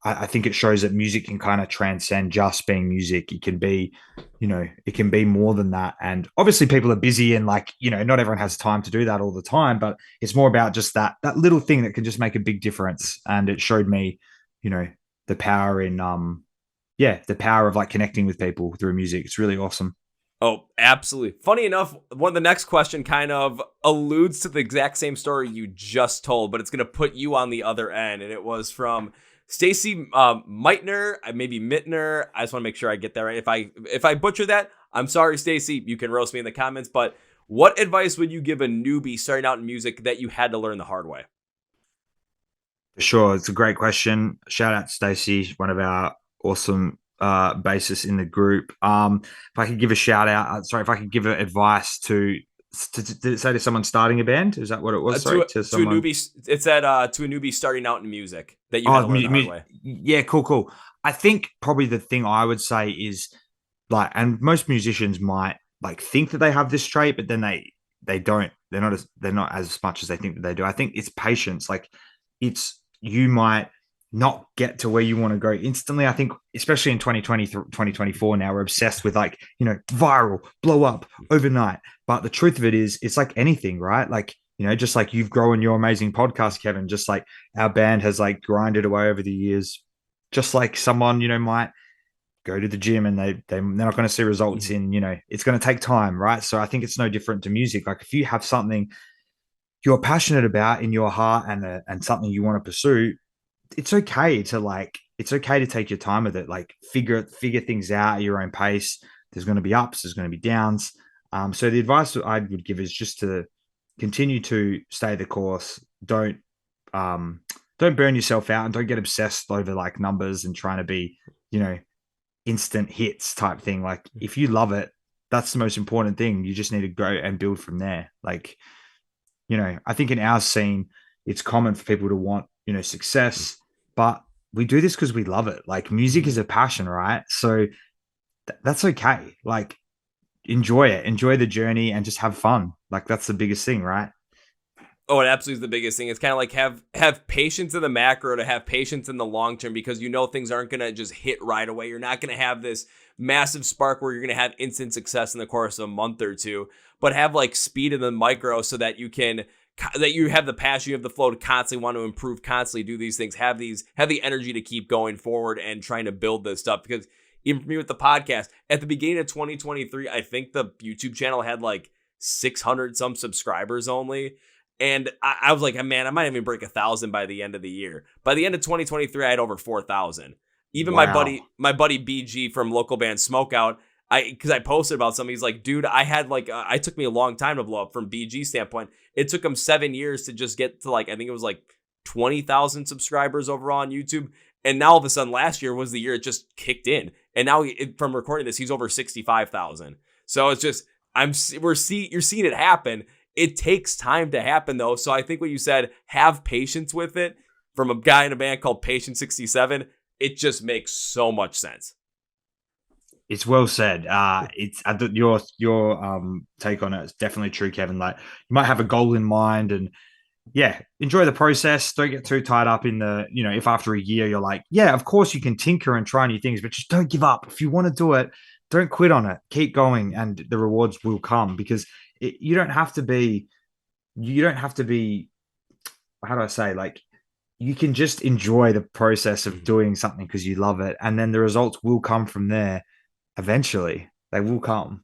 I think it shows that music can kind of transcend just being music. It can be, it can be more than that. And obviously, people are busy and like, not everyone has time to do that all the time. But it's more about just that little thing that can just make a big difference. And it showed me, you know, the power in the power of like connecting with people through music. It's really awesome. Oh, absolutely. Funny enough, the next question kind of alludes to the exact same story you just told, but it's going to put you on the other end. And it was from Stacy Meitner, maybe Mittner. I just want to make sure I get that right. If I butcher that, I'm sorry, Stacy. You can roast me in the comments. But what advice would you give a newbie starting out in music that you had to learn the hard way? For sure. It's a great question. Shout out to Stacey, one of our awesome bassists in the group. If I could give a shout out, if I could give advice to say to someone starting a band, is that what it was? Sorry, to to a someone. newbie, it said to a newbie starting out in music that you had Oh, to learn the hard way. yeah, cool. I think probably the thing I would say is like, and most musicians might like think that they have this trait, but then they don't. They're not as much as they think that they do. I think it's patience. Like, it's you might not get to where you want to go instantly. I think, especially in 2020, 2024 now, we're obsessed with like, viral, blow up overnight. But the truth of it is, it's like anything, right? Like, just like you've grown your amazing podcast, Kevin, just like our band has like grinded away over the years. Just like someone, might go to the gym and they're not going to see results in, it's going to take time, right? So I think it's no different to music. Like, if you have something you're passionate about in your heart and something you want to pursue, it's okay to take your time with it. Like, figure things out at your own pace. There's going to be ups, there's going to be downs. So the advice that I would give is just to continue to stay the course. Don't burn yourself out, and don't get obsessed over like numbers and trying to be, instant hits type thing. Like, if you love it, that's the most important thing. You just need to go and build from there. Like, I think in our scene, it's common for people to want, success, but we do this because we love it. Like, music is a passion, right? So that's okay. Like, enjoy it, enjoy the journey, and just have fun. Like, that's the biggest thing, right? Oh, it absolutely is the biggest thing. It's kind of like have patience in the macro to have patience in the long term, because things aren't going to just hit right away. You're not going to have this massive spark where you're going to have instant success in the course of a month or two, but have like speed in the micro so that you have the passion, you have the flow to constantly want to improve, constantly do these things, have the energy to keep going forward and trying to build this stuff. Because even for me with the podcast, at the beginning of 2023, I think the YouTube channel had like 600 some subscribers only. And I was like, man, I might even break 1,000 by the end of the year. By the end of 2023, I had over 4,000. Even Wow. my buddy BG from local band Smokeout, because I posted about something, he's like, dude, I had like, it took me a long time to blow up from BG standpoint. It took him 7 years to just get to like, I think it was like 20,000 subscribers overall on YouTube. And now all of a sudden last year was the year it just kicked in. And now from recording this, he's over 65,000. So it's just, you're seeing it happen. It takes time to happen though. So I think what you said, have patience with it, from a guy in a band called Patient 67, it just makes so much sense. It's well said. It's your take on it is definitely true, Kevin. Like, you might have a goal in mind, and yeah, enjoy the process. Don't get too tied up in if after a year you're like, yeah, of course you can tinker and try new things, but just don't give up. If you want to do it, don't quit on it. Keep going, and the rewards will come, because you don't have to be. You don't have to be. How do I say? Like, you can just enjoy the process of doing something because you love it, and then the results will come from there. Eventually, they will come,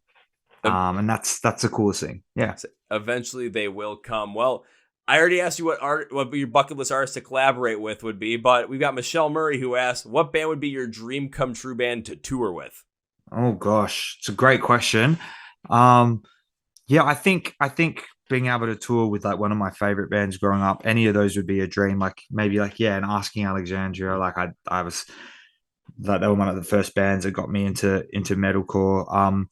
and that's the coolest thing. Yeah. Eventually they will come. Well, I already asked you what your bucket list artist to collaborate with would be, but we've got Michelle Murray who asked, what band would be your dream come true band to tour with? Oh gosh, it's a great question. Um, yeah, I think being able to tour with like one of my favorite bands growing up, any of those would be a dream. Like, maybe like, yeah, and Asking Alexandria. Like, I was like, they were one of the first bands that got me into metalcore.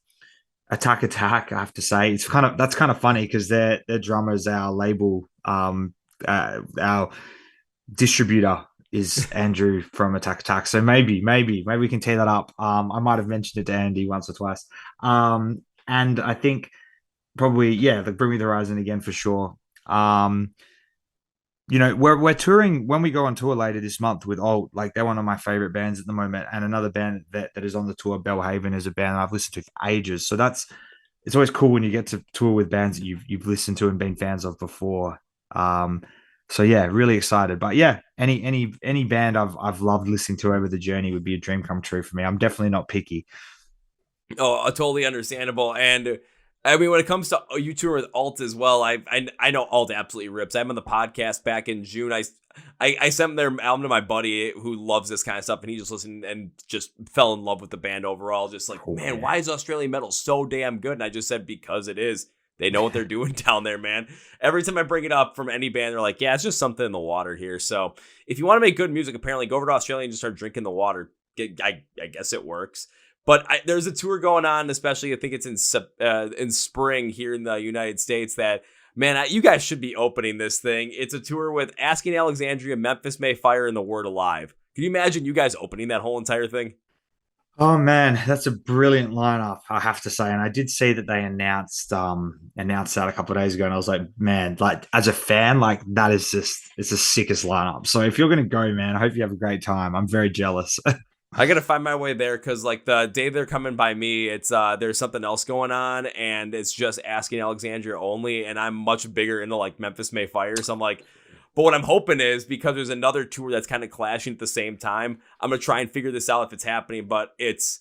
Attack Attack, I have to say. That's kind of funny because their drummer's our label, our distributor is Andrew from Attack Attack. So maybe we can tee that up. I might have mentioned it to Andy once or twice. And I think probably, yeah, the Bring Me the Horizon again for sure. We're touring when we go on tour later this month with Alt. Like they're one of my favorite bands at the moment, and another band that is on the tour, Bellhaven, is a band I've listened to for ages. So it's always cool when you get to tour with bands that you've listened to and been fans of before. So yeah, really excited. But yeah, any band I've loved listening to over the journey would be a dream come true for me. I'm definitely not picky. Oh, totally understandable. And I mean, when it comes to you tour with Alt as well, I know Alt absolutely rips. I'm on the podcast back in June. I sent their album to my buddy who loves this kind of stuff, and he just listened and just fell in love with the band overall. Just like, man, yeah. why is Australian metal so damn good? And I just said, because it is. They know what they're doing down there, man. Every time I bring it up from any band, they're like, yeah, it's just something in the water here. So if you want to make good music, apparently go over to Australia and just start drinking the water. I guess it works. But there's a tour going on, especially I think it's in spring here in the United States that, man, you guys should be opening this thing. It's a tour with Asking Alexandria, Memphis May Fire, and The Word Alive. Can you imagine you guys opening that whole entire thing? Oh man, that's a brilliant lineup, I have to say. And I did see that they announced that a couple of days ago, and I was like, man, like as a fan, like that is just it's the sickest lineup. So if you're gonna go, man, I hope you have a great time. I'm very jealous. I gotta find my way there because like the day they're coming by me, it's there's something else going on, and it's just Asking Alexandria only, and I'm much bigger into like Memphis May Fire, so I'm like, but what I'm hoping is because there's another tour that's kind of clashing at the same time, I'm gonna try and figure this out if it's happening, but it's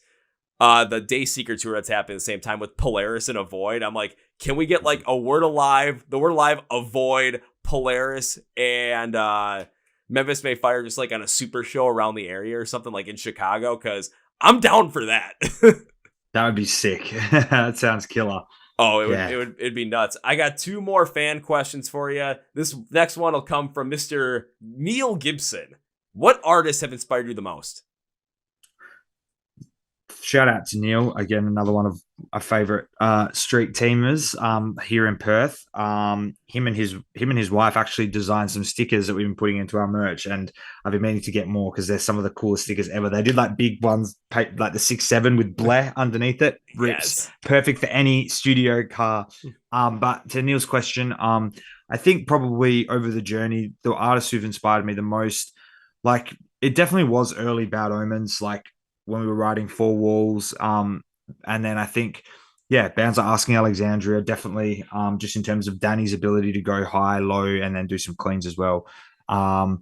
the Dayseeker tour that's happening at the same time with Polaris and Avoid. I'm like, can we get like The Word Alive, Avoid, Polaris, and Memphis May Fire just like on a super show around the area or something like in Chicago? Because I'm down for that. That would be sick. That sounds killer. Oh, Yeah. it'd be nuts. I got two more fan questions for you. This next one will come from Mr. Neil Gibson. What artists have inspired you the most? Shout out to Neil again, another one of our favorite street teamers here in Perth. Him and his wife actually designed some stickers that we've been putting into our merch, and I've been meaning to get more because they're some of the coolest stickers ever. They did like big ones, like the 6-7 with Blair underneath it. Rips, yes. Perfect for any studio car. But to Neil's question, I think probably over the journey, the artists who've inspired me the most, like it definitely was early Bad Omens, like when we were writing Four Walls. And then I think, yeah, bands like Asking Alexandria, definitely just in terms of Danny's ability to go high, low, and then do some cleans as well. A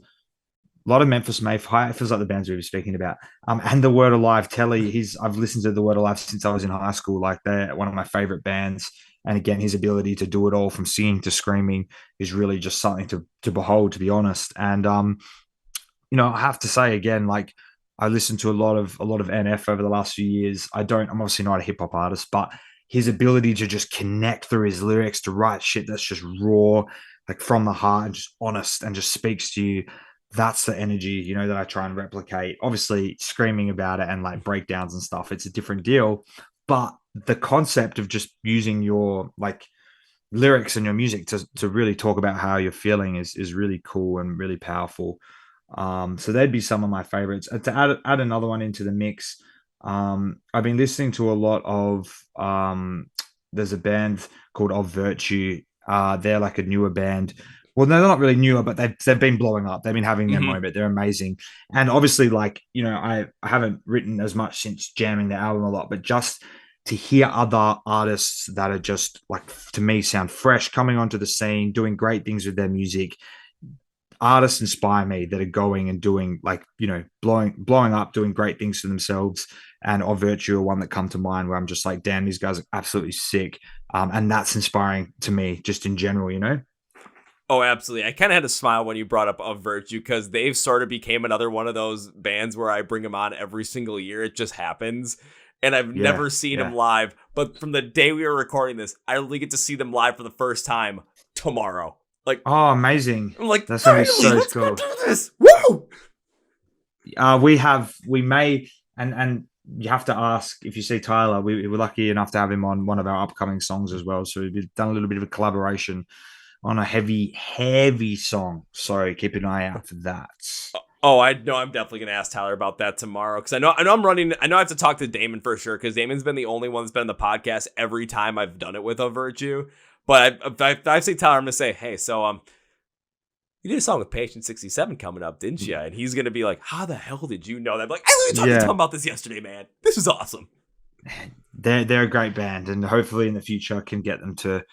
lot of Memphis May Fire, it feels like the bands we were speaking about. And The Word Alive, Telly, I've listened to The Word Alive since I was in high school. Like they're one of my favorite bands. And again, his ability to do it all from singing to screaming is really just something to behold, to be honest. And I have to say again, like I listened to a lot of NF over the last few years. I'm obviously not a hip hop artist, but his ability to just connect through his lyrics to write shit that's just raw, like from the heart and just honest and just speaks to you. That's the energy, that I try and replicate. Obviously, screaming about it and like breakdowns and stuff, it's a different deal. But the concept of just using your like lyrics and your music to really talk about how you're feeling is really cool and really powerful. So they'd be some of my favorites. To add another one into the mix, I've been listening to a lot of there's a band called Of Virtue. They're like a newer band. Well, no, they're not really newer, but they've been blowing up. They've been having their moment. They're amazing. And obviously, like, I haven't written as much since jamming the album a lot, but just to hear other artists that are just like, to me, sound fresh, coming onto the scene, doing great things with their music. Artists inspire me that are going and doing like, blowing up, doing great things for themselves. And Of Virtue are one that come to mind where I'm just like, damn, these guys are absolutely sick. And that's inspiring to me just in general. Oh, absolutely. I kind of had a smile when you brought up Of Virtue because they've sort of became another one of those bands where I bring them on every single year. It just happens. And I've never seen them live. But from the day we were recording this, I only get to see them live for the first time tomorrow. Like, oh, amazing. I'm like, that's gonna be so let's cool. go do this. Woo! We may and you have to ask if you see Tyler. We're lucky enough to have him on one of our upcoming songs as well. So we've done a little bit of a collaboration on a heavy song. So keep an eye out for that. Oh, I know. I'm definitely gonna ask Tyler about that tomorrow because I know I'm running. I know I have to talk to Damon for sure because Damon's been the only one that's been on the podcast every time I've done it with a Virtue. But I say Tyler, I'm gonna say, hey, so you did a song with Patient 67 coming up, didn't you? And he's gonna be like, how the hell did you know that? I'm like, I literally talked to Tom about this yesterday, man. This is awesome. They're a great band, and hopefully in the future can get them to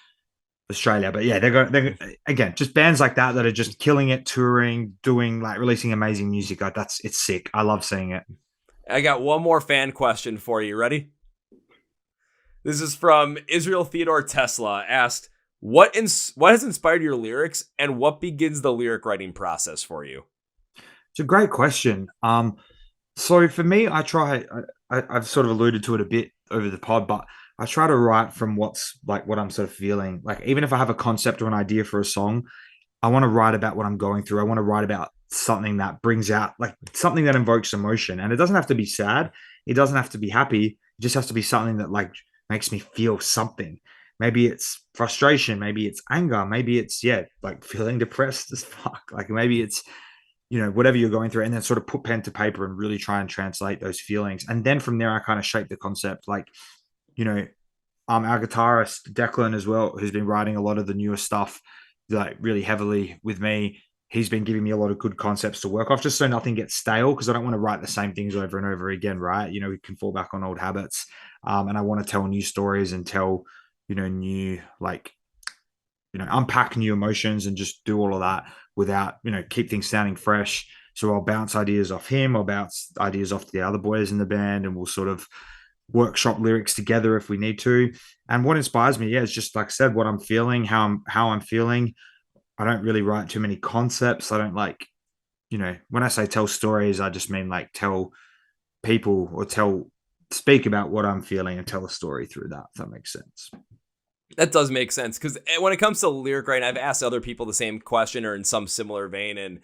Australia. But yeah, they're again just bands like that are just killing it, touring, doing like releasing amazing music. Like it's sick. I love seeing it. I got one more fan question for you. Ready? This is from Israel Theodore Tesla. Asked, what has inspired your lyrics, and what begins the lyric writing process for you? It's a great question. So for me, I've sort of alluded to it a bit over the pod, but I try to write from what's like what I'm sort of feeling. Like even if I have a concept or an idea for a song, I want to write about what I'm going through. I want to write about something that brings out like something that invokes emotion. And it doesn't have to be sad. It doesn't have to be happy. It just has to be something that like makes me feel something. Maybe it's frustration, maybe it's anger, maybe it's like feeling depressed as fuck. Like maybe it's whatever you're going through, and then sort of put pen to paper and really try and translate those feelings. And then from there, I kind of shape the concept. Like, our guitarist Declan as well, who's been writing a lot of the newer stuff, like really heavily with me. He's been giving me a lot of good concepts to work off, just so nothing gets stale. Because I don't want to write the same things over and over again, right? We can fall back on old habits, and I want to tell new stories and tell, new unpack new emotions and just do all of that without, keep things sounding fresh. So I'll bounce ideas off him, I'll bounce ideas off the other boys in the band, and we'll sort of workshop lyrics together if we need to. And what inspires me, is just like I said, what I'm feeling, how I'm feeling. I don't really write too many concepts. I don't like, when I say tell stories, I just mean like tell people or speak about what I'm feeling and tell a story through that, if that makes sense. That does make sense, because when it comes to lyric writing, I've asked other people the same question or in some similar vein, and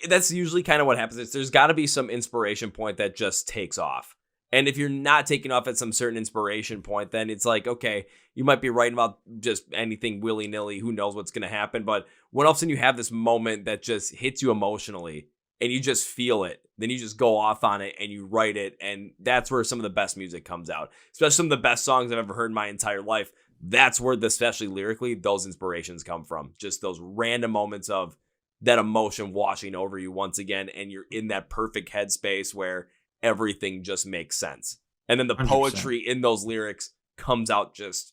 that's usually kind of what happens. There's got to be some inspiration point that just takes off. And if you're not taking off at some certain inspiration point, then it's like, okay, you might be writing about just anything willy-nilly, who knows what's going to happen. But when all of a sudden you have this moment that just hits you emotionally and you just feel it, then you just go off on it and you write it. And that's where some of the best music comes out, especially some of the best songs I've ever heard in my entire life. That's where, especially lyrically, those inspirations come from. Just those random moments of that emotion washing over you once again, and you're in that perfect headspace where everything just makes sense. And then the 100%. Poetry in those lyrics comes out just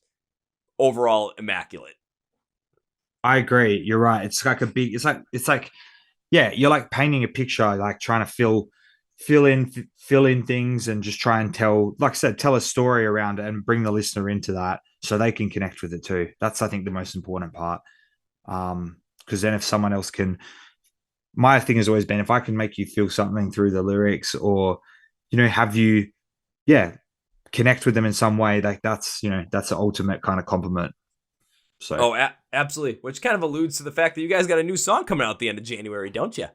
overall immaculate. I agree. You're right. It's like you're like painting a picture, like trying to fill in things and just try and tell, like I said, tell a story around it and bring the listener into that so they can connect with it too. That's, I think, the most important part. Because then if someone else can, my thing has always been, if I can make you feel something through the lyrics, or, have you, connect with them in some way, like that's the ultimate kind of compliment. So, absolutely. Which kind of alludes to the fact that you guys got a new song coming out at the end of January, don't you?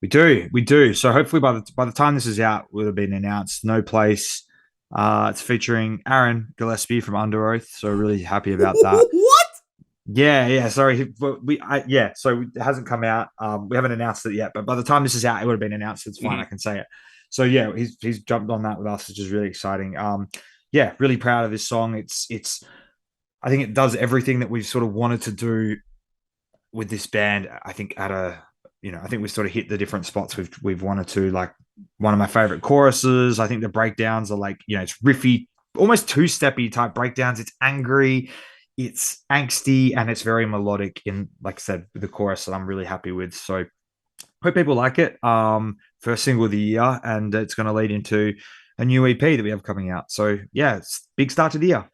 We do. So hopefully by the time this is out, it would have been announced. No Place. It's featuring Aaron Gillespie from Under Oath. So really happy about that. What? Yeah. Sorry, so it hasn't come out. We haven't announced it yet, but by the time this is out, it would have been announced. It's fine. I can say it. So yeah, he's jumped on that with us, which is really exciting. Really proud of this song. It's I think it does everything that we've sort of wanted to do with this band. I think I think we sort of hit the different spots we've wanted to. Like, one of my favorite choruses. I think the breakdowns are like, it's riffy, almost two-steppy type breakdowns. It's angry, it's angsty, and it's very melodic in, like I said, the chorus that I'm really happy with. So hope people like it. First single of the year, and it's going to lead into a new EP that we have coming out. So yeah, it's big start to the year.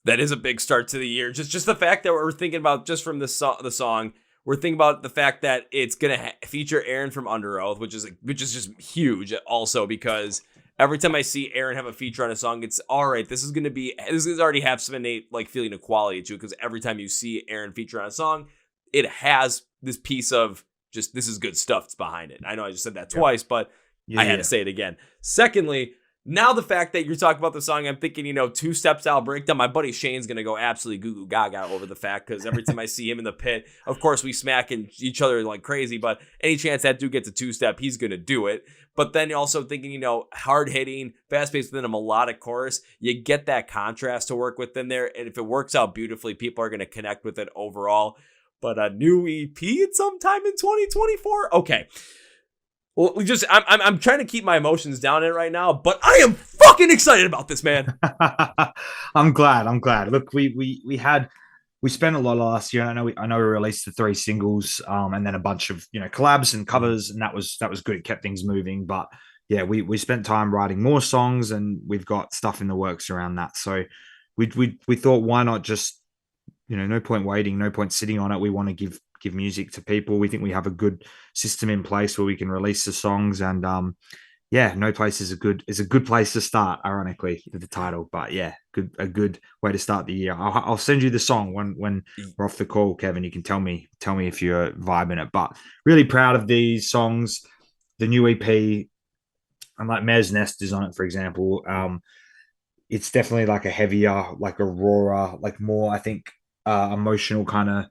That is a big start to the year. Just the fact that we're thinking about, just from the song, we're thinking about the fact that it's going to feature Aaron from Under Oath, which is just huge also, because every time I see Aaron have a feature on a song, it's all right. This is already have some innate like feeling of quality to it, because every time you see Aaron feature on a song, it has this piece of just, this is good stuff that's behind it. I know I just said that twice, but I had to say it again. Secondly, now the fact that you're talking about the song, I'm thinking, 2 Step Style Breakdown. My buddy Shane's going to go absolutely goo goo gaga over the fact, because every time I see him in the pit, of course we smacking each other like crazy, but any chance that dude gets a 2-step, he's going to do it. But then also thinking, hard hitting, fast paced within a melodic chorus, you get that contrast to work with in there. And if it works out beautifully, people are going to connect with it overall. But a new EP at sometime in 2024? Okay. Well, I'm trying to keep my emotions down in it right now, but I am fucking excited about this, man. I'm glad. Look, we spent a lot last year. I know we released the 3 singles, and then a bunch of collabs and covers, and that was good. It kept things moving. But yeah, we spent time writing more songs, and we've got stuff in the works around that. So we thought, why not just no point waiting, no point sitting on it. We want to give music to people. We think we have a good system in place where we can release the songs, and no place is a good place to start, ironically, with the title. But yeah, a good way to start the year. I'll send you the song when we're off the call, Kevin. You can tell me if you're vibing it. But really proud of these songs. The new EP, and like Mare's Nest is on it, for example. It's definitely like a heavier, like a rawer, like more, I think, emotional kind of.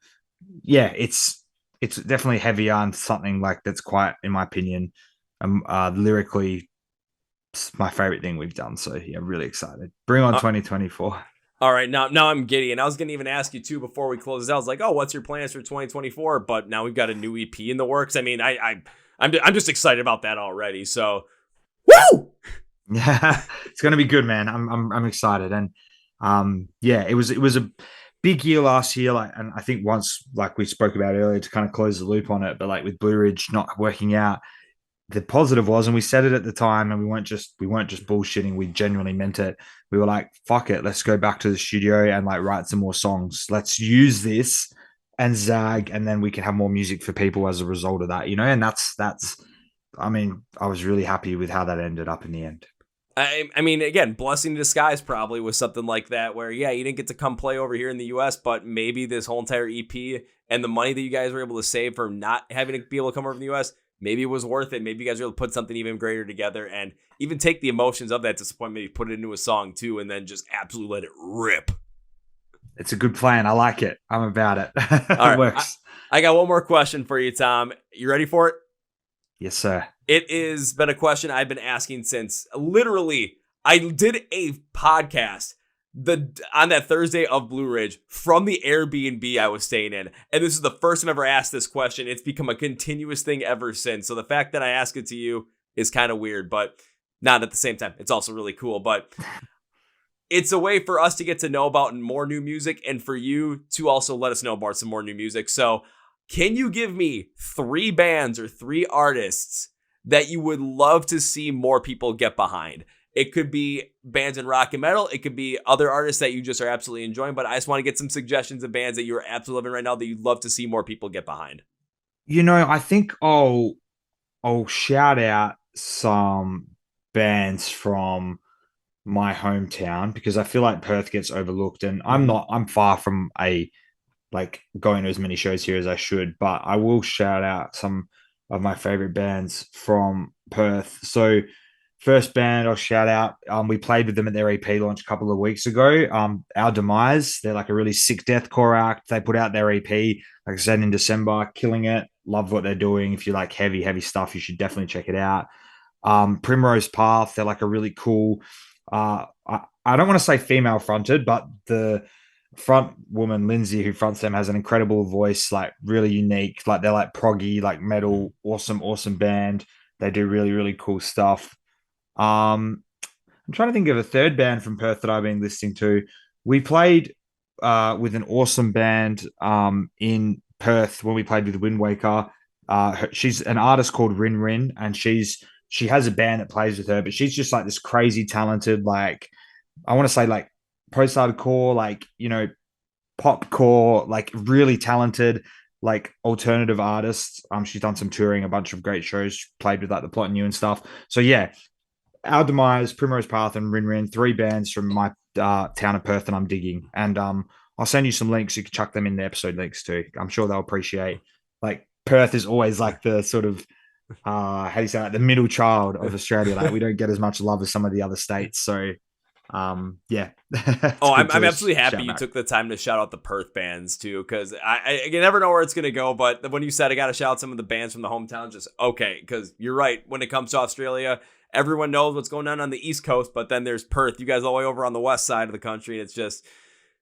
Yeah, it's definitely heavier and something like that's quite, in my opinion, lyrically, my favorite thing we've done. So yeah, really excited. Bring on 2024. All right, now I'm giddy, and I was gonna even ask you too before we close this out. I was like, oh, what's your plans for 2024? But now we've got a new EP in the works. I mean, I'm just excited about that already. So, woo! Yeah, it's gonna be good, man. I'm excited, and it was a big year last year, and I think once, like we spoke about earlier, to kind of close the loop on it, but like with Blue Ridge not working out, the positive was, and we said it at the time, and we weren't just bullshitting, we genuinely meant it. We were like, fuck it, let's go back to the studio and like write some more songs. Let's use this and zag, and then we can have more music for people as a result of that, and that's I mean, I was really happy with how that ended up in the end. I mean, again, blessing in disguise probably was something like that, where, yeah, you didn't get to come play over here in the U.S., but maybe this whole entire EP and the money that you guys were able to save for not having to be able to come over from the U.S., maybe it was worth it. Maybe you guys were able to put something even greater together and even take the emotions of that disappointment, maybe put it into a song too, and then just absolutely let it rip. It's a good plan. I like it. I'm about it. It All right, works. I got one more question for you, Tom. You ready for it? Yes, sir. It has been a question I've been asking since literally I did a podcast on that Thursday of Blue Ridge from the Airbnb I was staying in. And this is the first time I've ever asked this question. It's become a continuous thing ever since. So the fact that I ask it to you is kind of weird, but not at the same time. It's also really cool. But it's a way for us to get to know about more new music and for you to also let us know about some more new music. So can you give me 3 bands or 3 artists that you would love to see more people get behind? It could be bands in rock and metal. It could be other artists that you just are absolutely enjoying, but I just want to get some suggestions of bands that you're absolutely loving right now that you'd love to see more people get behind. I think I'll shout out some bands from my hometown, because I feel like Perth gets overlooked, and I'm far from going to as many shows here as I should, but I will shout out some of my favorite bands from Perth. So first band I'll shout out, we played with them at their EP launch a couple of weeks ago. Our Demise, they're like a really sick deathcore act. They put out their EP, like I said, in December, killing it. Love what they're doing. If you like heavy stuff, you should definitely check it out. Primrose Path, they're like a really cool, I don't want to say female fronted, but the front woman, Lindsay, who fronts them, has an incredible voice, like really unique. Like they're like proggy, like metal, awesome band. They do really cool stuff. I'm trying to think of a third band from Perth that I've been listening to. We played with an awesome band in Perth when we played with Wind Waker. She's an artist called Rin Rin, and she has a band that plays with her, but she's just like this crazy talented, like I want to say like post-hardcore, like, popcore, like really talented, like alternative artist. She's done some touring, a bunch of great shows, played with like the Plot and You and stuff. So yeah, Our Demise, Primrose Path, and Rin Rin, 3 bands from my town of Perth, and I'm digging. And I'll send you some links. You can chuck them in the episode links too. I'm sure they'll appreciate. Like Perth is always like the sort of how do you say that? The middle child of Australia. Like we don't get as much love as some of the other states. So yeah, it's Oh, good I'm to absolutely happy shout you back. took the time to shout out the Perth bands too, because I you never know where it's gonna go. But when you said I gotta shout out some of the bands from the hometown, just okay, because you're right. When it comes to Australia, everyone knows what's going on the East Coast, but then there's Perth. You guys all the way over on the west side of the country. It's just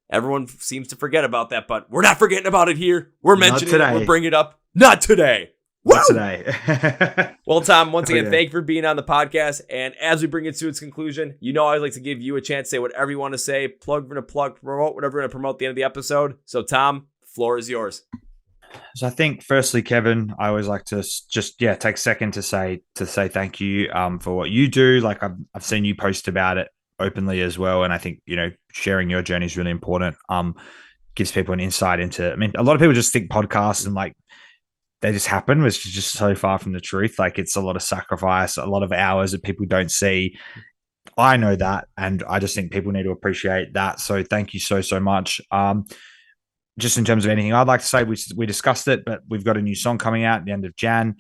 everyone seems to forget about that, but we're not forgetting about it here. We're Not mentioning it. We're today. bringing it up. Not today. Not Woo! today. Well, Tom, once Hell again, yeah. thank you for being on the podcast. And as we bring it to its conclusion, I always like to give you a chance to say whatever you want to say, plug, promote whatever you're going to promote at the end of the episode. So, Tom, the floor is yours. So I think, firstly, Kevin, I always like to just take a second to say thank you for what you do. Like I've seen you post about it openly as well, and I think sharing your journey is really important. Gives people an insight into. I mean, a lot of people just think podcasts and like they just happen, which is just so far from the truth. Like it's a lot of sacrifice, a lot of hours that people don't see. I know that, and I just think people need to appreciate that. So thank you so much. Just in terms of anything I'd like to say, we discussed it, but we've got a new song coming out at the end of Jan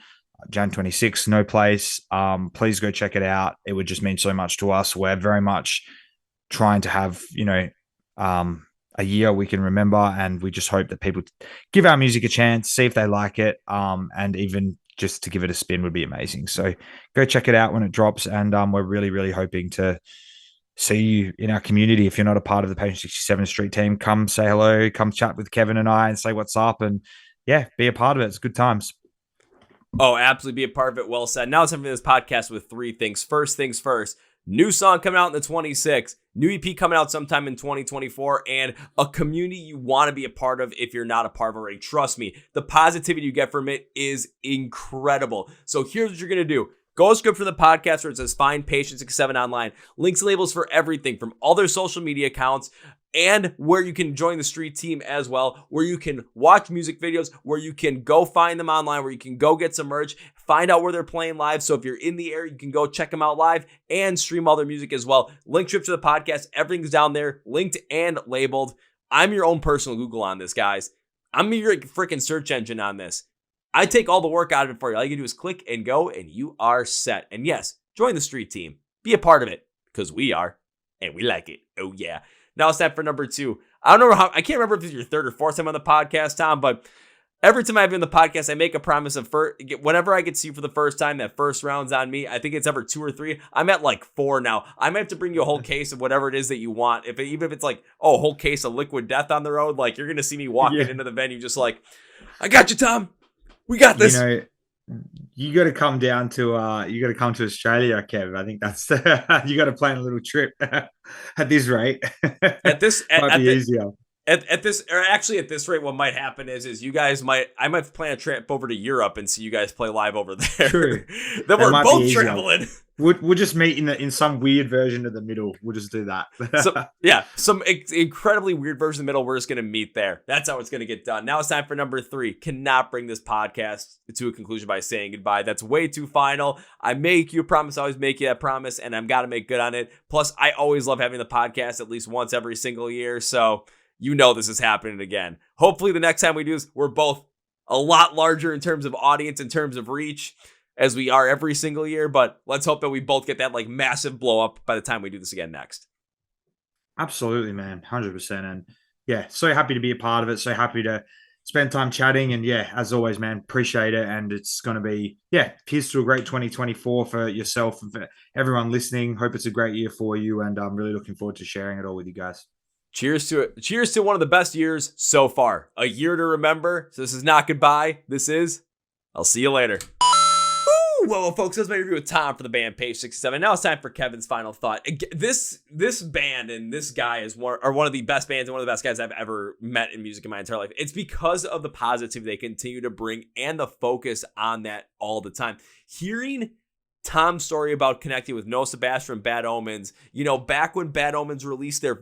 26th, No Place. Please go check it out. It would just mean so much to us. We're very much trying to have, a year we can remember, and we just hope that people give our music a chance, see if they like it, and even just to give it a spin would be amazing. So go check it out when it drops, and we're really, really hoping to see you in our community. If you're not a part of the Page 67 Street team, come say hello, come chat with Kevin and I and say what's up, and yeah, be a part of it. It's good times. Oh, absolutely be a part of it. Well said. Now it's time for this podcast with three things. First things first, new song coming out in the 26th, new EP coming out sometime in 2024, and a community you want to be a part of if you're not a part of already. Trust me, the positivity you get from it is incredible. So here's what you're going to do. Go script for the podcast where it says find Patient 67 online. Links and labels for everything from all their social media accounts and where you can join the street team as well, where you can watch music videos, where you can go find them online, where you can go get some merch, find out where they're playing live. So if you're in the area, you can go check them out live and stream all their music as well. Link trip to the podcast. Everything's down there, linked and labeled. I'm your own personal Google on this, guys. I'm your freaking search engine on this. I take all the work out of it for you. All you can do is click and go, and you are set. And yes, join the street team. Be a part of it, because we are, and we like it. Oh, yeah. Now it's time for number 2. I can't remember if it's your third or fourth time on the podcast, Tom, but every time I've been on the podcast, I make a promise of whenever I get to you for the first time, that first round's on me. I think it's ever 2 or 3. I'm at like 4 now. I might have to bring you a whole case of whatever it is that you want. Even if it's like, a whole case of Liquid Death on the road, like you're going to see me walking into the venue just like, I got you, Tom. We got this. You got to come down to Australia, Kev. I think that's you got to plan a little trip at this rate. At this Might be easier. At this rate, what might happen is you guys I might plan a trip over to Europe and see you guys play live over there. True. Then we're both traveling. We'll just meet in some weird version of the middle. We'll just do that. Some incredibly weird version of the middle. We're just going to meet there. That's how it's going to get done. Now it's time for number 3. Cannot bring this podcast to a conclusion by saying goodbye. That's way too final. I make you a promise. I always make you that promise, and I've got to make good on it. Plus, I always love having the podcast at least once every single year. So this is happening again. Hopefully the next time we do this, we're both a lot larger in terms of audience, in terms of reach, as we are every single year. But let's hope that we both get that like massive blow up by the time we do this again next. Absolutely, man. 100%. And yeah, so happy to be a part of it. So happy to spend time chatting. And yeah, as always, man, appreciate it. And it's going to be, here's to a great 2024 for yourself and for everyone listening. Hope it's a great year for you. And I'm really looking forward to sharing it all with you guys. Cheers to it. Cheers to one of the best years so far. A year to remember. So this is not goodbye. This is, I'll see you later. Well, folks, that's my review with Tom for the band Page 67. Now it's time for Kevin's final thought. This band and this guy are one of the best bands and one of the best guys I've ever met in music in my entire life. It's because of the positivity they continue to bring and the focus on that all the time. Hearing Tom's story about connecting with Noah Sebastian from Bad Omens, back when Bad Omens released their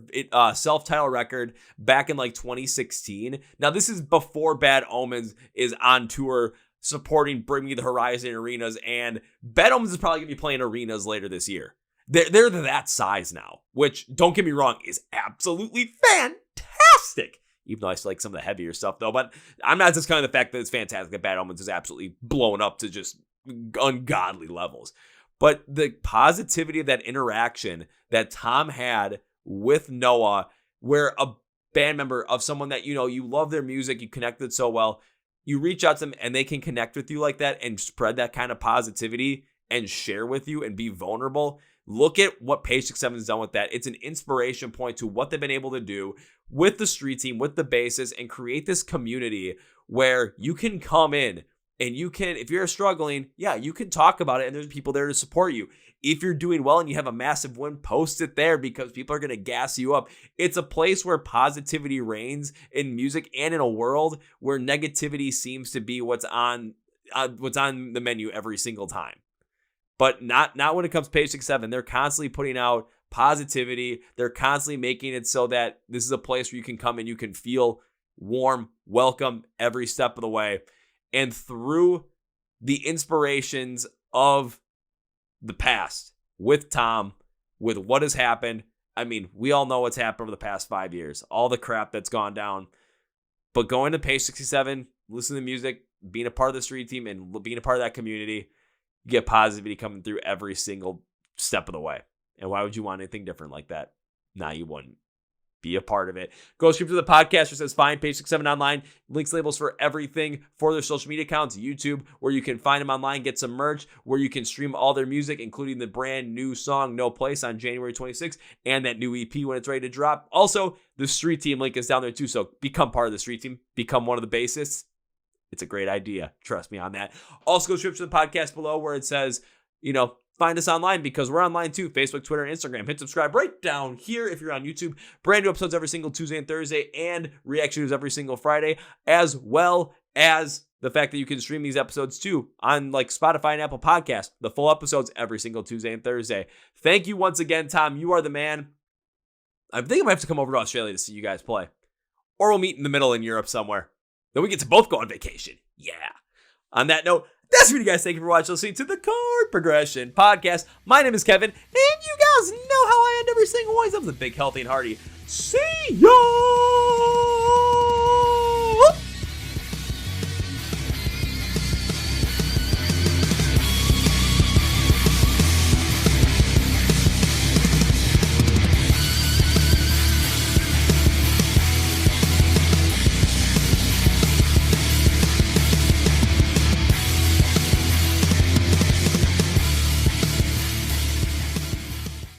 self-titled record back in like 2016. Now, this is before Bad Omens is on tour supporting Bring Me the Horizon arenas, and Bad Omens is probably going to be playing arenas later this year. They're that size now, which, don't get me wrong, is absolutely fantastic. Even though I still like some of the heavier stuff, though. But I'm not discounting the fact that it's fantastic that Bad Omens is absolutely blown up to just ungodly levels. But the positivity of that interaction that Tom had with Noah, where a band member of someone that, you love their music, you connected so well, you reach out to them and they can connect with you like that and spread that kind of positivity and share with you and be vulnerable. Look at what Page 67 has done with that. It's an inspiration point to what they've been able to do with the street team, with the bases, and create this community where you can come in and you can, if you're struggling, you can talk about it and there's people there to support you. If you're doing well and you have a massive win, post it there because people are going to gas you up. It's a place where positivity reigns in music and in a world where negativity seems to be what's on the menu every single time. But not when it comes to Page 67. They're constantly putting out positivity. They're constantly making it so that this is a place where you can come and you can feel warm, welcome every step of the way. And through the inspirations of the past with Tom, with what has happened, I mean, we all know what's happened over the past 5 years, all the crap that's gone down. But going to Page 67, listening to music, being a part of the street team, and being a part of that community, you get positivity coming through every single step of the way. And why would you want anything different like that? Nah, you wouldn't. Be a part of it. Go straight to the podcast where it says find Page 67 online. Links, labels for everything for their social media accounts, YouTube, where you can find them online, get some merch, where you can stream all their music, including the brand new song No Place on January 26th and that new EP when it's ready to drop. Also, the street team link is down there too. So become part of the street team. Become one of the bassists. It's a great idea. Trust me on that. Also, go straight to the podcast below where it says, find us online because we're online too. Facebook, Twitter, and Instagram. Hit subscribe right down here if you're on YouTube. Brand new episodes every single Tuesday and Thursday and reaction news every single Friday, as well as the fact that you can stream these episodes too on like Spotify and Apple Podcasts. The full episodes every single Tuesday and Thursday. Thank you once again, Tom. You are the man. I think I might have to come over to Australia to see you guys play. Or we'll meet in the middle in Europe somewhere. Then we get to both go on vacation. Yeah. On that note, that's for you guys. Thank you for watching, listening to the Chord Progression Podcast. My name is Kevin, and you guys know how I end every single one of the big, healthy, and hearty. See ya!